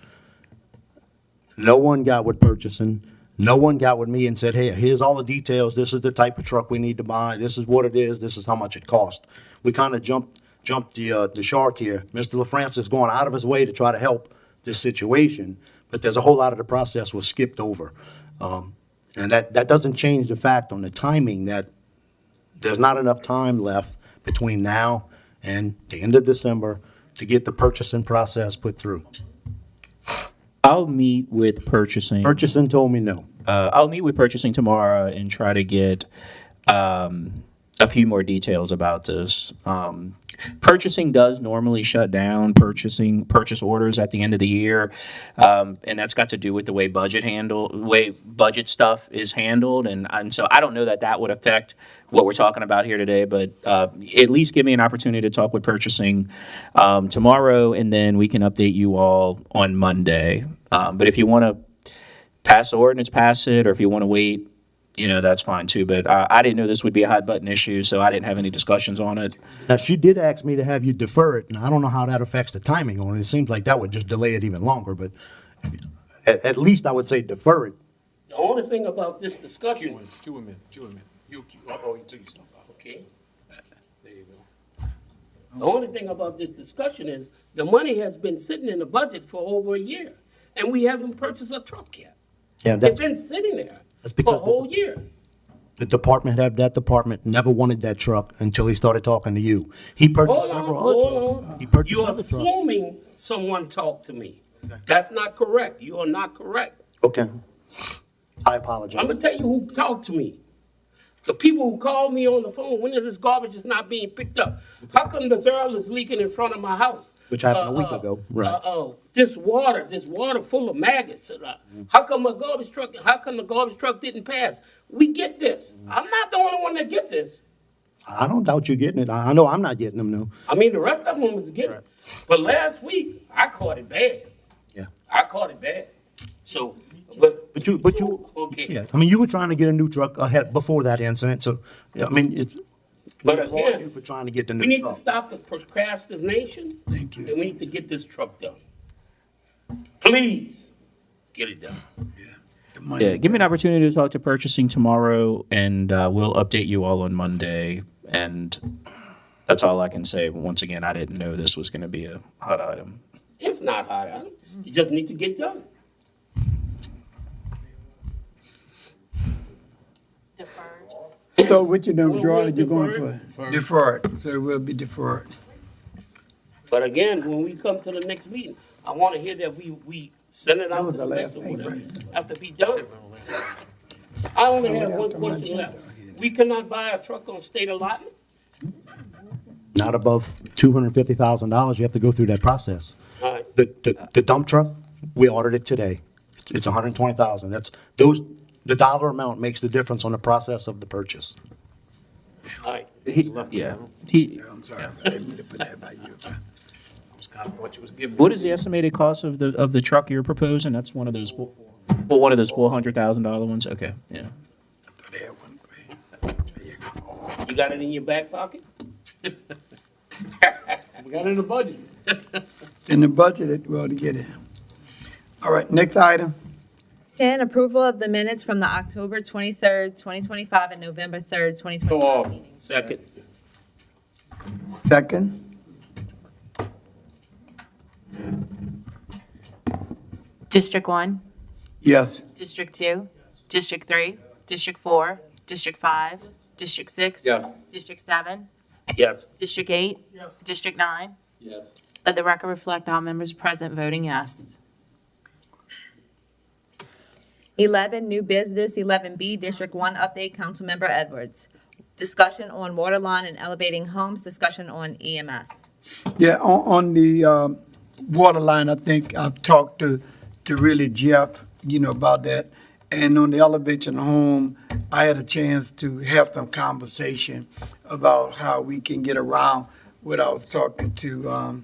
no one got with purchasing. No one got with me and said, hey, here's all the details. This is the type of truck we need to buy. This is what it is. This is how much it costs. We kind of jumped the shark here. Mr. LaFrance is going out of his way to try to help this situation, but there's a whole lot of the process was skipped over. And that doesn't change the fact on the timing that there's not enough time left between now and the end of December to get the purchasing process put through. I'll meet with purchasing. Purchasing told me no. I'll meet with purchasing tomorrow and try to get a few more details about this. Purchasing does normally shut down purchase orders at the end of the year, and that's got to do with the way budget stuff is handled, and so I don't know that would affect what we're talking about here today, but at least give me an opportunity to talk with purchasing tomorrow, and then we can update you all on Monday. But if you want to pass the ordinance, pass it, or if you want to wait, that's fine too. But I didn't know this would be a hot button issue, so I didn't have any discussions on it. Now, she did ask me to have you defer it, and I don't know how that affects the timing on it. It seems like that would just delay it even longer, but at least I would say defer it. The only thing about this discussion. You a minute. You took yourself out. Okay. There you go. The only thing about this discussion is the money has been sitting in the budget for over a year, and we haven't purchased a truck yet. Yeah, It's been sitting there for a whole year. the that department never wanted that truck until he started talking to you. He purchased several other trucks. He purchased You're other trucks. assuming someone talked to me. That's not correct. You are not correct. Okay. I apologize. I'm gonna tell you who talked to me. The people who called me on the phone, when is this garbage is not being picked up? How come the Zerl is leaking in front of my house? Which happened a week ago, right. This water full of maggots. How come the garbage truck didn't pass? We get this. I'm not the only one that get this. I don't doubt you getting it. I know I'm not getting them, no. I mean, the rest of them was getting it. But last week, I caught it bad. Yeah. I caught it bad. So, But you, okay. yeah, I mean, you were trying to get a new truck ahead before that incident, so, yeah, I mean, we But applaud again, you for trying to get the we new need to truck. stop the procrastination. Thank you. And we need to get this truck done. Please, get it done. Yeah, give me an opportunity to talk to purchasing tomorrow, and we'll update you all on Monday. And that's all I can say. Once again, I didn't know this was going to be a hot item. It's not hard. Adam. You just need to get done. So what you done, We'll Gerard, you're going defer for? Deferred, so it will be deferred. But again, when we come to the next meeting, I want to hear that we send it out was to the the last or thing, whatever right? have to be done. I only have one question left. We cannot buy a truck on state allotment? Not above $250,000, you have to go through that process. All right. The dump truck, we ordered it today. It's $120,000. The dollar amount makes the difference on the process of the purchase. All right. I'm sorry, I didn't mean to put that by you. What is the estimated cost of the truck you're proposing? That's one of those $400,000 ones. Okay, yeah. You got it in your back pocket? We got it in the budget. In the budget, well, to get it. All right, next item. 10, approval of the minutes from the October 23rd, 2025 and November 3rd, 2025 meetings. Second. Second. District 1, Yes. District 2, District 3, District 4, District 5, District 6. Yes. District 7, Yes. District 8. District 9. Yes. Let the record reflect all members present voting yes. 11, new business, 11B, District 1 update, Councilmember Edwards. Discussion on water line and elevating homes, discussion on EMS. Yeah, on the water line, I think I've talked to really Jeff, about that. And on the elevation home, I had a chance to have some conversation about how we can get around what I was talking to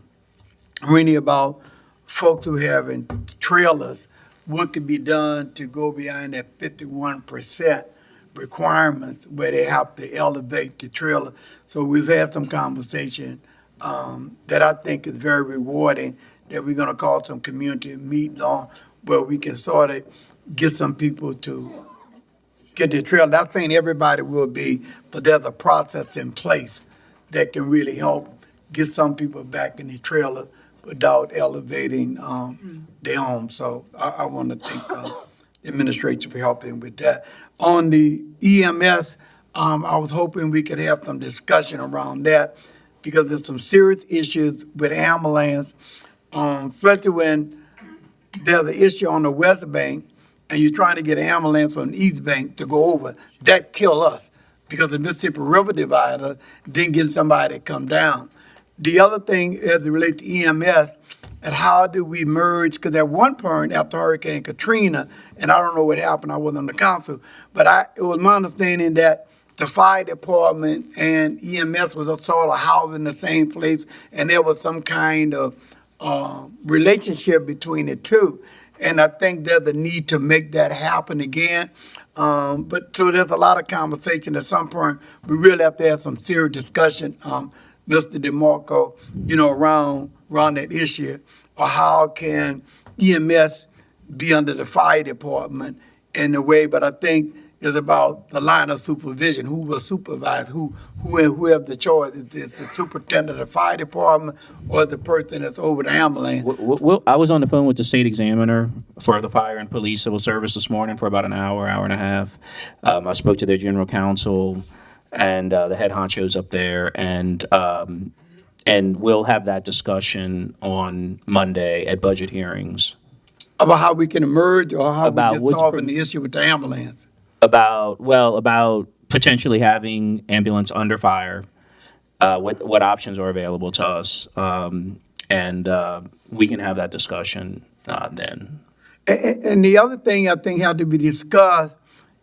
Rennie about folks who having trailers. What could be done to go beyond that 51% requirements where they have to elevate the trailer? So we've had some conversation that I think is very rewarding, that we're gonna call some community meetings on where we can sort of get some people to get their trailer. Not saying everybody will be, but there's a process in place that can really help get some people back in the trailer without elevating their home. So I want to thank the administration for helping with that. On the EMS, I was hoping we could have some discussion around that because there's some serious issues with ambulance, especially when there's an issue on the West Bank and you're trying to get an ambulance from the East Bank to go over. That kill us because the Mississippi River divider didn't get somebody to come down. The other thing as it relates to EMS, and how do we merge, because at one point after Hurricane Katrina, and I don't know what happened, I wasn't on the council, but it was my understanding that the fire department and EMS was sort of housed in the same place, and there was some kind of relationship between the two. And I think there's a need to make that happen again. But so there's a lot of conversation. At some point, we really have to have some serious discussion, Mr. DeMarco, around that issue, or how can EMS be under the fire department in a way, but I think it's about the line of supervision, who will supervise, who have the choice. It's the superintendent of the fire department or the person that's over the ambulance. Well, I was on the phone with the state examiner for the fire and police civil service this morning for about an hour and a half. I spoke to their general counsel and the head honchos up there, and we'll have that discussion on Monday at budget hearings. About how we can emerge or how About we just what's solving the issue with the ambulance. About potentially having ambulance under fire, what options are available to us, and we can have that discussion then. And the other thing I think had to be discussed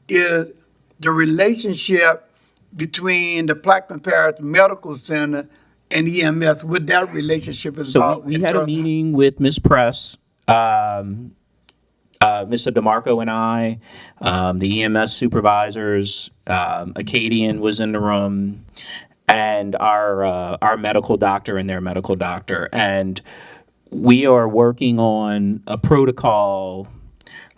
is the relationship between the Plaquemine Parish Medical Center and EMS, what that relationship is So about. we had a meeting with Ms. Press, Mr. DeMarco and I, the EMS supervisors, Acadian was in the room, and our medical doctor and their medical doctor. And we are working on a protocol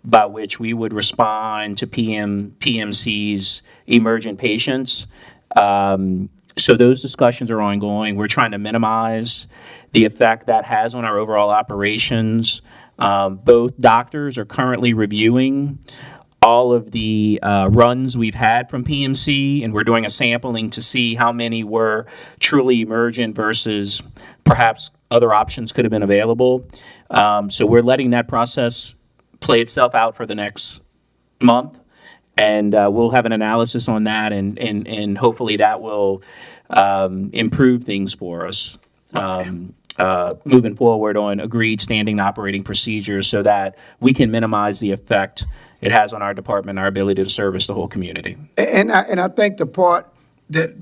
by which we would respond to PMC's emergent patients. So those discussions are ongoing. We're trying to minimize the effect that has on our overall operations. Both doctors are currently reviewing all of the runs we've had from PMC, and we're doing a sampling to see how many were truly emergent versus perhaps other options could have been available. So we're letting that process play itself out for the next month. And we'll have an analysis on that, and hopefully that will improve things for us moving forward on agreed standing operating procedures so that we can minimize the effect it has on our department, our ability to service the whole community. And I think the part that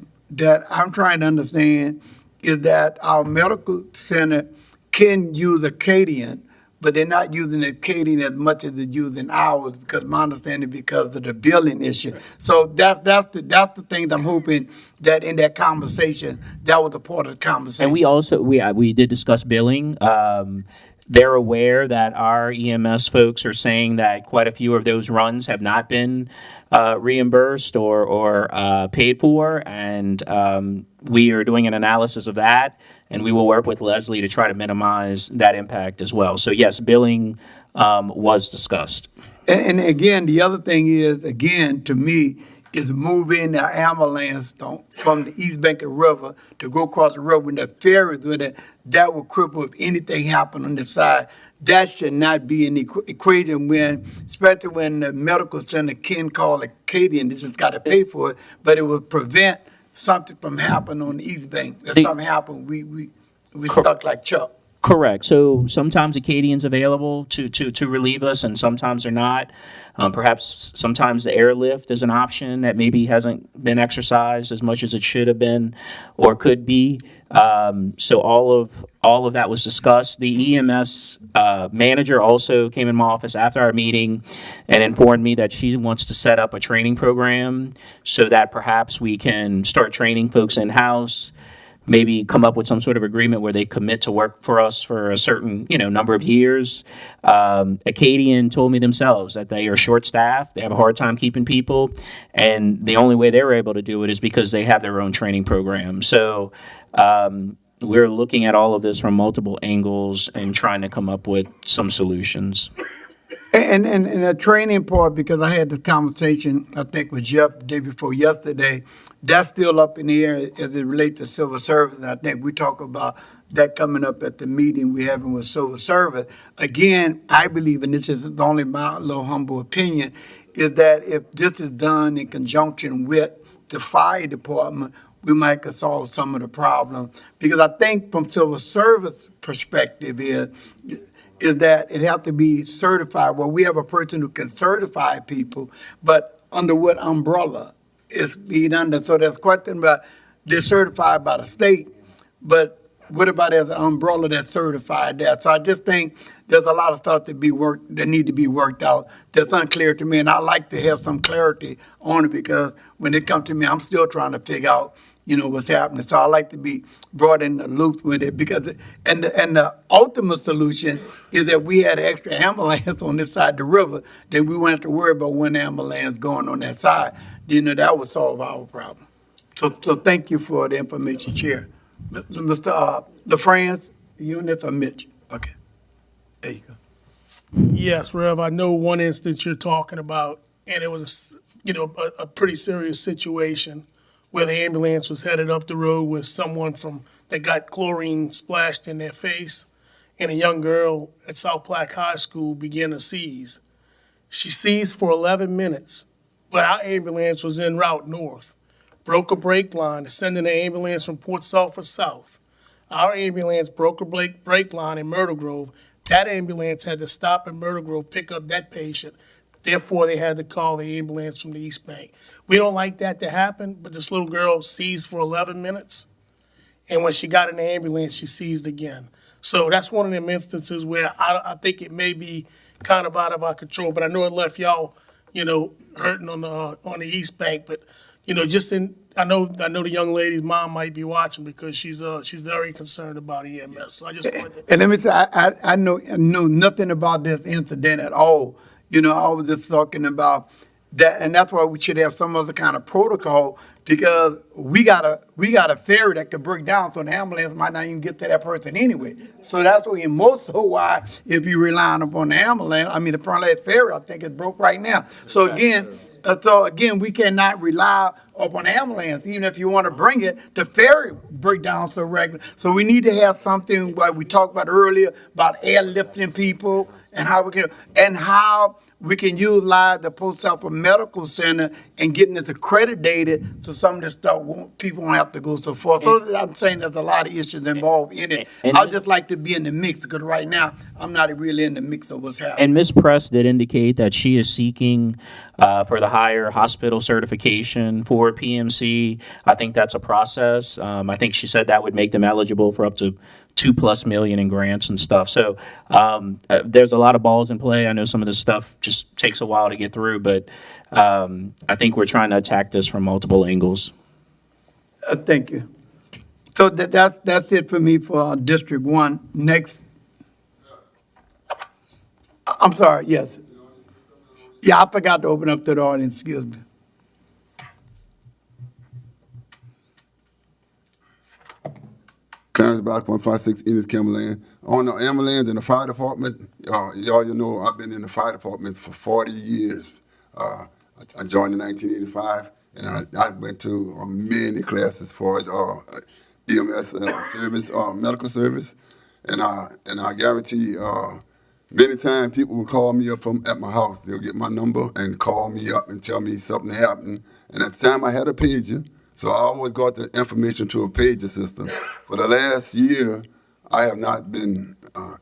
I'm trying to understand is that our medical center can use Acadian, but they're not using Acadian as much as they're using ours, because my understanding because of the billing issue. So that's the thing I'm hoping that in that conversation, that was a part of the conversation. And we also, we did discuss billing. They're aware that our EMS folks are saying that quite a few of those runs have not been reimbursed or paid for, and we are doing an analysis of that, and we will work with Leslie to try to minimize that impact as well. So yes, billing was discussed. And again, the other thing is, again, to me, is moving the ambulance from the east bank of the river to go across the river when the ferries with it, that will cripple if anything happened on the side. That should not be in the equation especially when the medical center can call Acadian, they just got to pay for it, but it will prevent something from happening on the east bank. If something happened, we stuck like Chuck. Correct. So sometimes Acadian's available to relieve us, and sometimes they're not. Perhaps sometimes the airlift is an option that maybe hasn't been exercised as much as it should have been or could be. So all of that was discussed. The EMS manager also came in my office after our meeting and informed me that she wants to set up a training program so that perhaps we can start training folks in-house, maybe come up with some sort of agreement where they commit to work for us for a certain, number of years. Acadian told me themselves that they are short-staffed, they have a hard time keeping people, and the only way they're able to do it is because they have their own training program. So we're looking at all of this from multiple angles and trying to come up with some solutions. And the training part, because I had the conversation, I think, with Jeff the day before yesterday, that's still up in the air as it relates to civil service. And I think we talk about that coming up at the meeting we're having with civil service. Again, I believe, and this is only my little humble opinion, is that if this is done in conjunction with the fire department, we might could solve some of the problem. Because I think from civil service perspective is that it have to be certified. Well, we have a person who can certify people, but under what umbrella is being under? So there's a question about they're certified by the state, but what about as an umbrella that's certified there? So I just think there's a lot of stuff that need to be worked out that's unclear to me, and I like to have some clarity on it because when it comes to me, I'm still trying to figure out what's happening. So I like to be brought in the loop with it because, and the ultimate solution is that we had an extra ambulance on this side of the river, then we wouldn't have to worry about one ambulance going on that side. That would solve our problem. So thank you for the information, Chair. Mr. LaFrance, you and this or Mitch? Okay. There you go. Yes, Rev, I know one instance you're talking about, and it was, a pretty serious situation where the ambulance was headed up the road with someone that got chlorine splashed in their face, and a young girl at South Platte High School began to seize. She seized for 11 minutes, but our ambulance was en route north. Broke a brake line, sending the ambulance from Port Sulphur south. Our ambulance broke a brake line in Myrtle Grove. That ambulance had to stop in Myrtle Grove, pick up that patient. Therefore, they had to call the ambulance from the East Bank. We don't like that to happen, but this little girl seized for 11 minutes. And when she got in the ambulance, she seized again. So that's one of them instances where I think it may be kind of out of our control, but I know it left y'all, hurting on the East Bank. But, I know the young lady's mom might be watching because she's very concerned about EMS. So I just wanted to. And let me say, I know nothing about this incident at all. I was just talking about that, and that's why we should have some other kind of protocol because we got a ferry that could break down, so the ambulance might not even get to that person anyway. So that's why if you're relying upon the ambulance, the Front Ledge Ferry, I think it's broke right now. So again, we cannot rely upon ambulance. Even if you want to bring it, the ferry break down so regular. So we need to have something like we talked about earlier about airlifting people and how we can utilize the Port Sulphur Medical Center and getting it accredited so some of this stuff people won't have to go so far. So I'm saying there's a lot of issues involved in it. I'd just like to be in the mix because right now I'm not really in the mix of what's happening. And Ms. Press did indicate that she is seeking for the higher hospital certification for PMC. I think that's a process. I think she said that would make them eligible for up to $2+ million in grants and stuff. So there's a lot of balls in play. I know some of this stuff just takes a while to get through, but I think we're trying to attack this from multiple angles. Thank you. So that's it for me for District 1. Next. I'm sorry, yes. Yeah, I forgot to open up to the audience, excuse me. Clarence Block 156, Enos Kimberland. On the ambulance and the fire department, y'all you know I've been in the fire department for 40 years. I joined in 1985, and I went to many classes for EMS service, medical service, and I guarantee many times people will call me up from at my house. They'll get my number and call me up and tell me something happened. And at the time I had a pager, so I always got the information to a pager system. For the last year, I have not been,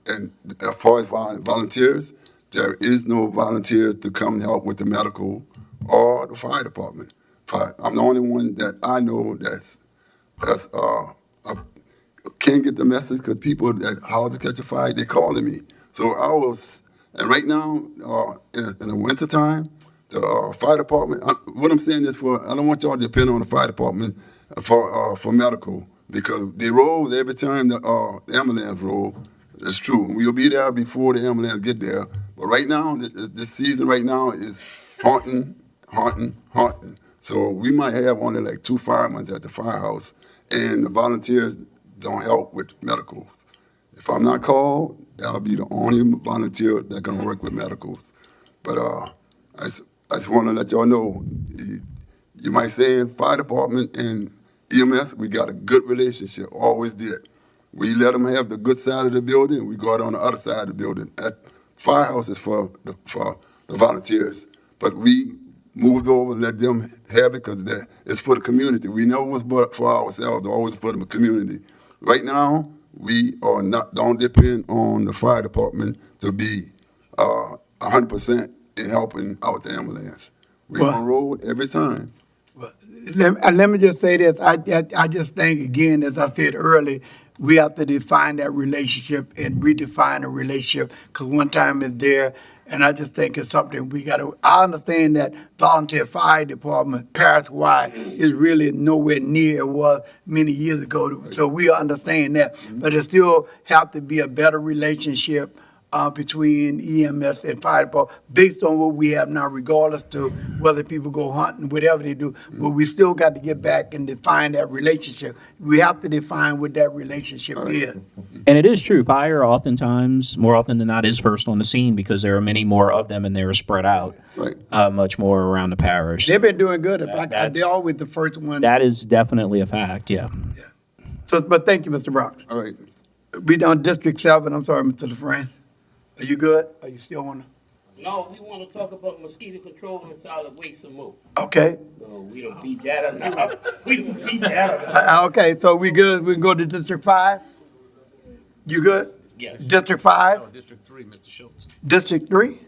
and as far as volunteers, there is no volunteers to come and help with the medical or the fire department. I'm the only one that I know that's can't get the message because people that how to catch a fire, they calling me. So and right now, in the wintertime, the fire department, what I'm saying is I don't want y'all to depend on the fire department for medical because they roll every time the ambulance roll. That's true. We'll be there before the ambulance get there. But right now, this season right now is haunting. So we might have only like 2 firemen at the firehouse, and the volunteers don't help with medicals. If I'm not called, I'll be the only volunteer that's gonna work with medicals. But I just want to let y'all know, you might say in fire department and EMS, we got a good relationship, always did. We let them have the good side of the building, we go out on the other side of the building. At firehouse is for the volunteers, but we moved over and let them have it because it's for the community. We never was but for ourselves, always for the community. Right now, we are don't depend on the fire department to be 100% in helping out the ambulance. We're on road every time. Let me just say this. I just think, again, as I said earlier, we have to define that relationship and redefine a relationship because one time it's there, and I just think it's something we got to. I understand that volunteer fire department, parish-wide, is really nowhere near it was many years ago. So we understand that, but it still have to be a better relationship between EMS and fire department based on what we have now, regardless to whether people go hunting, whatever they do. But we still got to get back and define that relationship. We have to define what that relationship is. And it is true, fire oftentimes, more often than not, is first on the scene because there are many more of them and they're spread out much more around the parish. They've been doing good. They're always the first one. That is definitely a fact, yeah. So, but thank you, Mr. Brox. All right. We done District 7. I'm sorry, Mr. LaFrance. Are you good? Are you still want to? No, we want to talk about mosquito control and solid waste some more. Okay. No, we don't beat that enough. We don't beat that enough. Okay, so we good? We can go to District 5? You good? Yes. District 5? District 3, Mr. Schultz. District 3?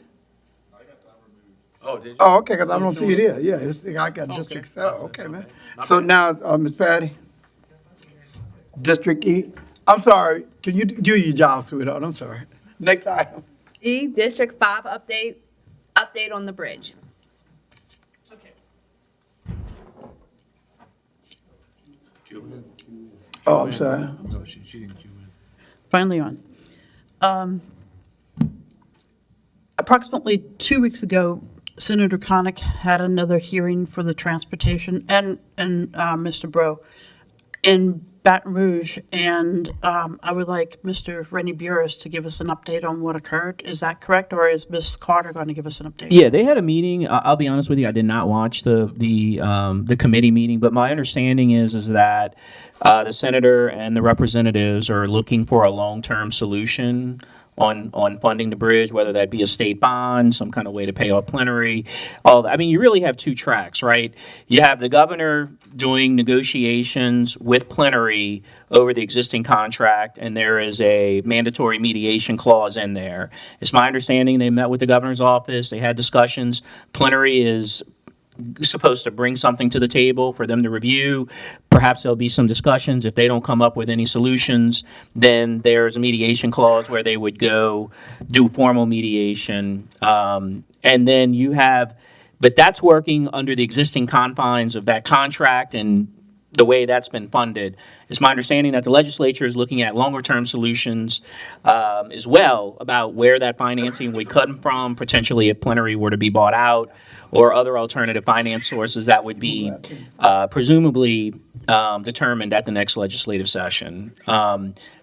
Oh, did you? Oh, okay, because I don't see it here. Yeah, I got District 7. Okay, man. So now, Ms. Patty? District E? I'm sorry. Can you do your job, sweetheart? I'm sorry. Next item. E, District 5 update on the bridge. Oh, I'm sorry. No, she didn't cue in. Finally on. Approximately 2 weeks ago, Senator Connick had another hearing for the transportation and Mr. Bro in Baton Rouge, and I would like Mr. Rennie Burris to give us an update on what occurred. Is that correct, or is Ms. Carter going to give us an update? Yeah, they had a meeting. I'll be honest with you, I did not watch the committee meeting, but my understanding is that the senator and the representatives are looking for a long-term solution on funding the bridge, whether that be a state bond, some kind of way to pay off plenary, all that. I mean, you really have 2 tracks, right? You have the governor doing negotiations with plenary over the existing contract, and there is a mandatory mediation clause in there. It's my understanding they met with the governor's office, they had discussions. Plenary is supposed to bring something to the table for them to review. Perhaps there'll be some discussions. If they don't come up with any solutions, then there's a mediation clause where they would go do formal mediation. And then you have, but that's working under the existing confines of that contract, and the way that's been funded. It's my understanding that the legislature is looking at longer-term solutions as well about where that financing would come from, potentially if plenary were to be bought out, or other alternative finance sources that would be presumably determined at the next legislative session.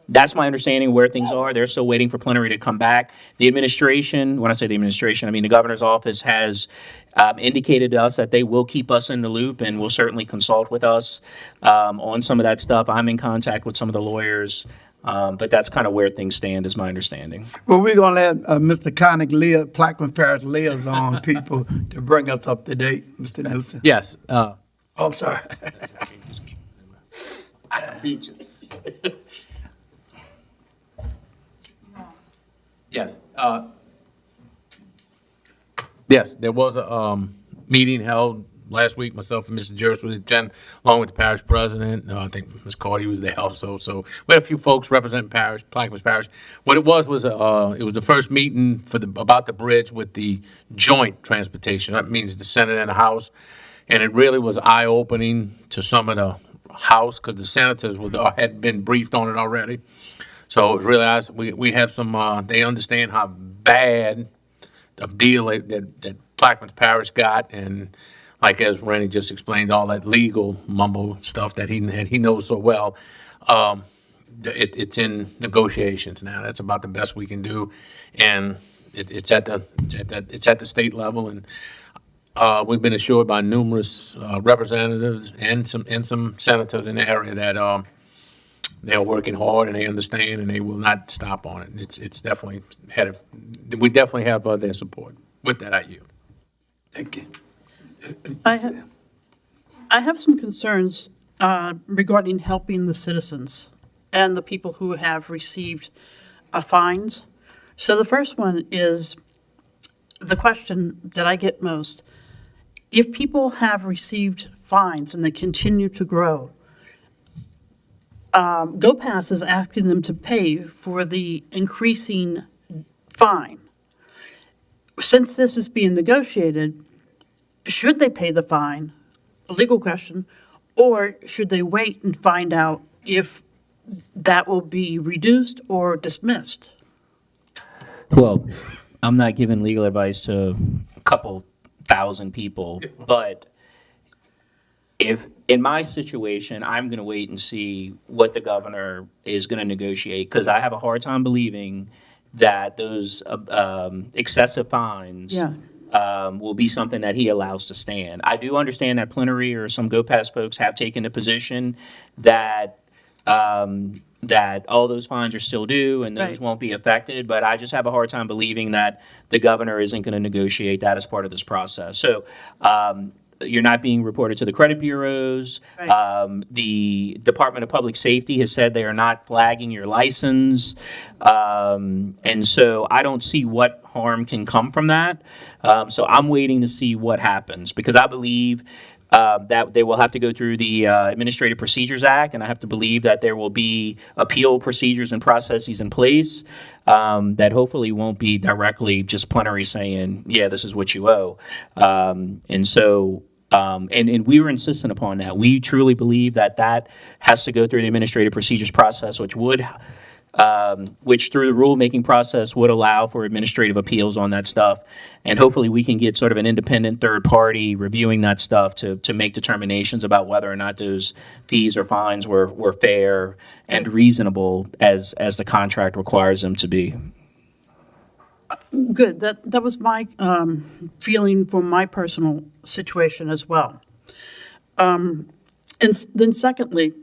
That's my understanding where things are. They're still waiting for plenary to come back. The administration, when I say the administration, I mean the governor's office has indicated to us that they will keep us in the loop and will certainly consult with us on some of that stuff. I'm in contact with some of the lawyers, but that's kind of where things stand, is my understanding. Well, we're gonna let Mr. Connick Plaquemine Parish liaison people to bring us up to date, Mr. Newsom. Yes, Oh, I'm sorry. yes. Yes, there was a meeting held last week. Myself and Mr. Juris was attend, along with the parish president. I think Ms. Carty was there also. So we had a few folks representing Plaquemine Parish. What it was it was the first meeting about the bridge with the joint transportation. That means the Senate and the House. And it really was eye-opening to some of the House, because the senators had been briefed on it already. So it was really, we have some, they understand how bad of deal that Plaquemine Parish got, and like as Randy just explained, all that legal mumble stuff that he knows so well. It's in negotiations now. That's about the best we can do, and it's at the state level, and we've been assured by numerous representatives and some senators in the area that they're working hard and they understand and they will not stop on it. It's definitely headed. We definitely have their support. With that, I yield. Thank you. I have some concerns regarding helping the citizens and the people who have received fines. So the first one is the question that I get most. If people have received fines and they continue to grow, GoPass is asking them to pay for the increasing fine. Since this is being negotiated, should they pay the fine, a legal question, or should they wait and find out if that will be reduced or dismissed? Well, I'm not giving legal advice to a couple thousand people, but if in my situation, I'm going to wait and see what the governor is going to negotiate, because I have a hard time believing that those excessive fines will be something that he allows to stand. I do understand that plenary or some GoPass folks have taken the position that that all those fines are still due and those won't be affected, but I just have a hard time believing that the governor isn't going to negotiate that as part of this process. So you're not being reported to the credit bureaus. The Department of Public Safety has said they are not flagging your license. And so I don't see what harm can come from that. So I'm waiting to see what happens, because I believe that they will have to go through the Administrative Procedures Act, and I have to believe that there will be appeal procedures and processes in place that hopefully won't be directly just plenary saying, yeah, this is what you owe. And so, and we were insistent upon that. We truly believe that that has to go through the Administrative Procedures process, which would which through the rulemaking process would allow for administrative appeals on that stuff. And hopefully we can get sort of an independent third party reviewing that stuff to make determinations about whether or not those fees or fines were fair and reasonable as the contract requires them to be. Good. That was my feeling from my personal situation as well. And then secondly,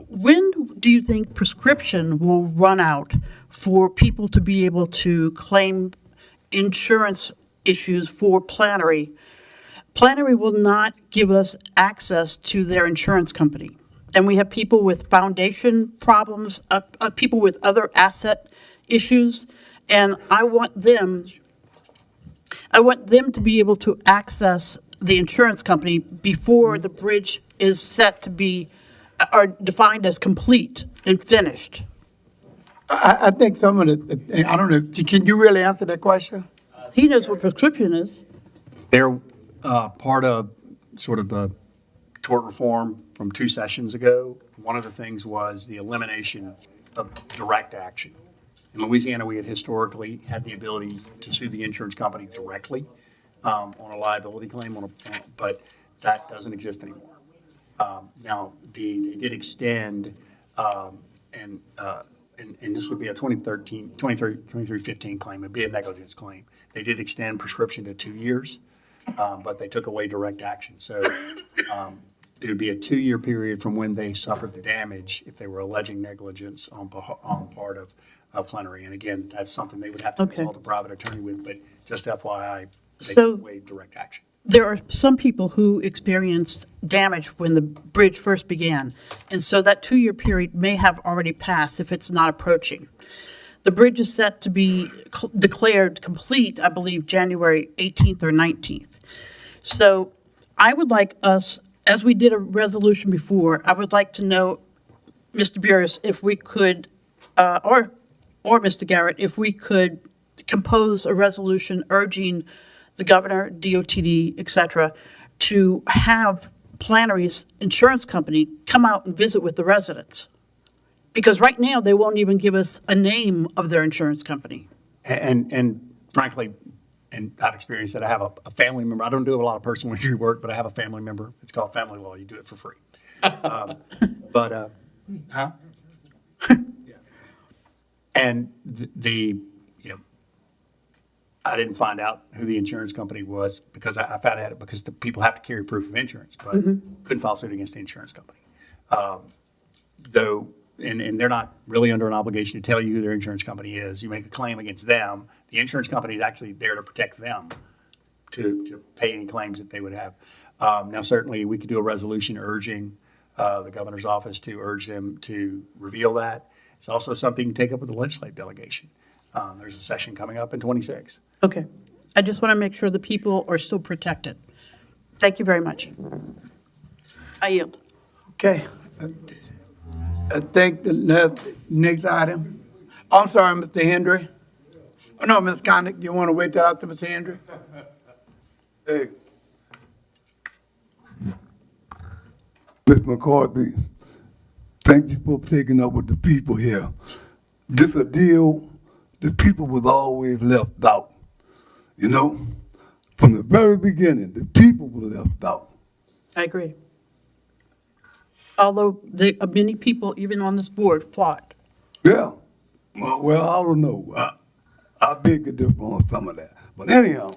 when do you think prescription will run out for people to be able to claim insurance issues for Plenary? Plenary will not give us access to their insurance company. And we have people with foundation problems, people with other asset issues, and I want them to be able to access the insurance company before the bridge is set to be are defined as complete and finished. I think some of the, I don't know, can you really answer that question? He knows what prescription is. They're part of sort of the tort reform from 2 sessions ago. One of the things was the elimination of direct action. In Louisiana, we had historically had the ability to sue the insurance company directly on a liability claim, but that doesn't exist anymore. Now, they did extend, and this would be a 2315 claim, it'd be a negligence claim. They did extend prescription to 2 years, but they took away direct action. So it would be a 2-year period from when they suffered the damage if they were alleging negligence on part of plenary. And again, that's something they would have to Okay. consult a private attorney with, but just FYI, they So- took away direct action. There are some people who experienced damage when the bridge first began, and so that 2-year period may have already passed if it's not approaching. The bridge is set to be declared complete, I believe, January 18th or 19th. So I would like us, as we did a resolution before, I would like to know, Mr. Burris, if we could, or Mr. Garrett, if we could compose a resolution urging the governor, DOTD, et cetera, to have Plannery's insurance company come out and visit with the residents. Because right now, they won't even give us a name of their insurance company. And frankly, and I've experienced that, I have a family member, I don't do a lot of personal injury work, but I have a family member, it's called family law, you do it for free. And I didn't find out who the insurance company was because I found out because the people have to carry proof of insurance, but couldn't file suit against the insurance company. Though, and they're not really under an obligation to tell you who their insurance company is. You make a claim against them. The insurance company is actually there to protect them, to pay any claims that they would have. Now, certainly, we could do a resolution urging the governor's office to urge them to reveal that. It's also something to take up with the legislative delegation. There's a session coming up in 26. Okay. I just want to make sure the people are still protected. Thank you very much. I yield. Okay. I think the next item, I'm sorry, Mr. Hendry. Oh, no, Ms. Connick, you want to wait till after Ms. Hendry? Hey, Ms. McCarthy, thank you for taking up with the people here. This a deal the people was always left out. You know, from the very beginning, the people were left out. I agree. Although many people, even on this board, fought. Yeah. Well, I don't know. I beg to differ on some of that. But anyhow,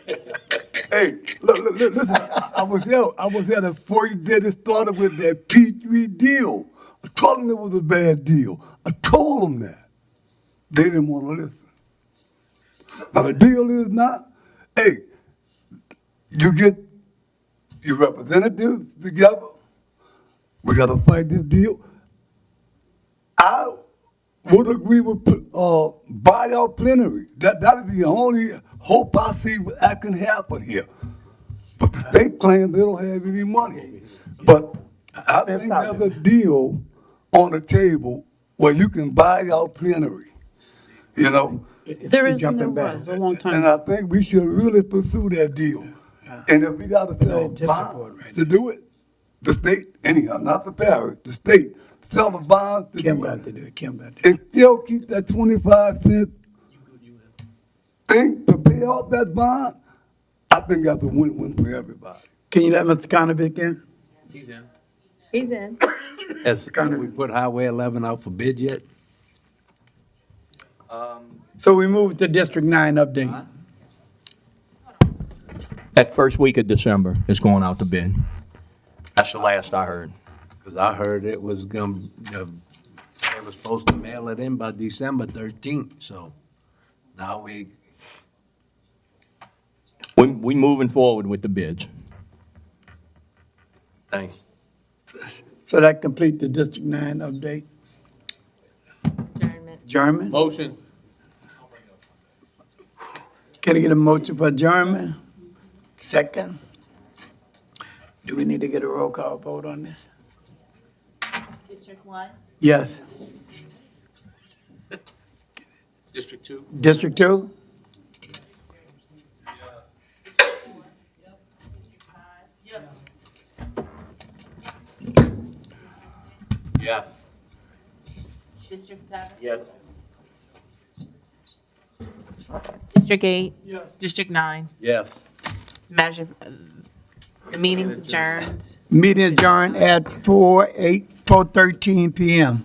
hey, look, listen. I was there before you did it started with that P3 deal. I told them it was a bad deal. I told them that. They didn't want to listen. Now the deal is not, hey, you get your representatives together. We got to fight this deal. I would agree with buyout plenary. That is the only hope I see that can happen here. But the state claims they don't have any money. But I think there's a deal on the table where you can buy out plenary. You know? There is and there was a long time And ago. I think we should really pursue that deal. And if we got to sell bonds to do it, the state, anyhow, not the parish, the state, sell the bonds to Kim do got it. to do it, Kim got to do And still keep that 25-cent thing to pay off that bond, I think that's a win-win for everybody. it. Can you let Mr. Conover in? He's in. He's in. Has we put Highway 11 out for bid yet? So we move to District 9 update. That first week of December is going out to bid. That's the last I heard. Because I heard it was they were supposed to mail it in by December 13th, so now We moving forward with the bids. thanks. So that complete the District 9 update. Adjournment? Motion. Can I get a motion for adjournment? Second? Do we need to get a roll call vote on this? District 1? Yes. District 2. District 2? Yes. District 7? Yes. District 8? Yes. District 9? Yes. Measure, the meeting's adjourned. Meeting adjourned at 4:13 PM.